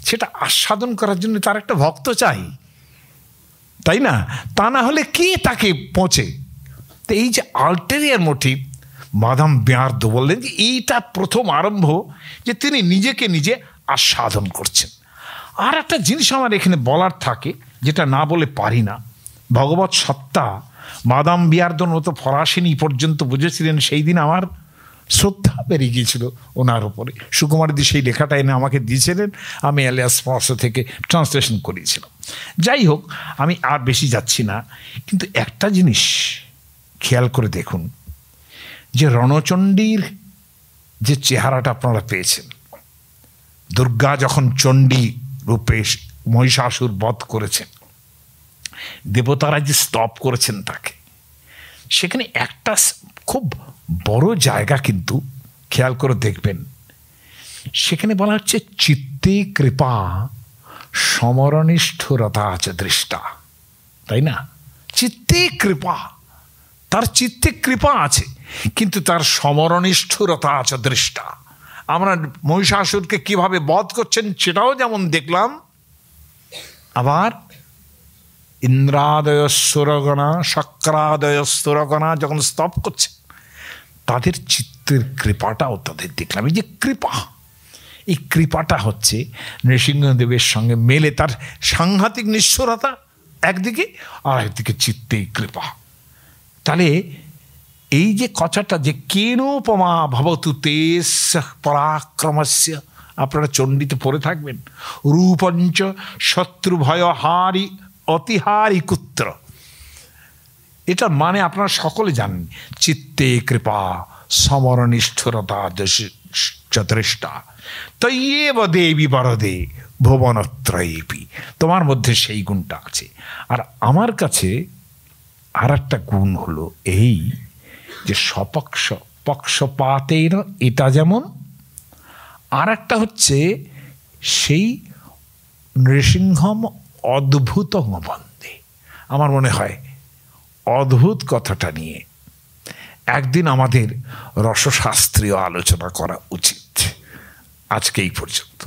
সেটা আস্বাদন করার জন্য তার একটা ভক্ত চাই, তাই না? তা না হলে কে তাকে পৌঁছে? তো এই যে আল্টেরিয়ার মোটিভ, মাদাম বিয়ার্দ বললেন যে এইটা প্রথম আরম্ভ, যে তিনি নিজেকে নিজে আস্বাদন করছেন। আর একটা জিনিস আমার এখানে বলার থাকে, যেটা না বলে পারি না। ভগবৎ সত্তা মাদাম বিয়ার্দন মতো ফরাসিনী পর্যন্ত বুঝেছিলেন, সেই দিন আমার শ্রদ্ধা বেড়ে গিয়েছিল ওনার উপরে। সুকুমারদি সেই লেখাটা এনে আমাকে দিয়েছিলেন, আমি এলিয়াস ফরাসি থেকে ট্রান্সলেশন করিয়েছিলাম। যাই হোক, আমি আর বেশি যাচ্ছি না, কিন্তু একটা জিনিস খেয়াল করে দেখুন, যে রণচণ্ডীর যে চেহারাটা আপনারা পেয়েছেন, দুর্গা যখন চণ্ডী রূপে মহিষাসুর বধ করেছেন, দেবতারা যে স্তব করেছেন তাকে, সেখানে একটা খুব বড় জায়গা কিন্তু খেয়াল করে দেখবেন, সেখানে বলা হচ্ছে চিত্তে কৃপা সমরনিষ্ঠুরতা আছে দৃষ্টা, তাই না? চিত্তে কৃপা, তার চিত্তে কৃপা আছে, কিন্তু তার সমরনিষ্ঠুরতা আছে দৃষ্টা। আমরা মহিষাসুরকে কিভাবে বধ করছেন সেটাও যেমন দেখলাম, আবার ইন্দ্রাদয় সুরগণা শক্রাদয় সুরগণা যখন স্তব করছে, তাদের চিত্তের কৃপাটাও তাদের দেখলাম। এই যে কৃপা, এই কৃপাটা হচ্ছে নৃসিংহদেবের সঙ্গে মেলে, তার সাংঘাতিক নিষ্ঠুরতা একদিকে, আর একদিকে চিত্তেই কৃপা। তাহলে এই যে কথাটা যে কেনোপমা ভবতু তেস পরাক্রমস্য, আপনারা চণ্ডীতে পড়ে থাকবেন, রূপঞ্চ শত্রু ভয়হারি অতিহারি কুত্র, এটার মানে আপনারা সকলে জানেন, চিত্তে কৃপা সমরনিষ্ঠুরতা চতুষ্টা তৈব দেবী বরদে ভুবনত্রয়ীপি। তোমার মধ্যে সেই গুণটা আছে। আর আমার কাছে আর একটা গুণ হলো এই যে পক্ষপাতের, এটা যেমন, আর একটা হচ্ছে সেই নৃসিংহম অদ্ভুতম বন্দে। আমার মনে হয় অদ্ভুত কথাটা নিয়ে একদিন আমাদের রসশাস্ত্রীয় আলোচনা করা উচিত। আজকে এই পর্যন্ত।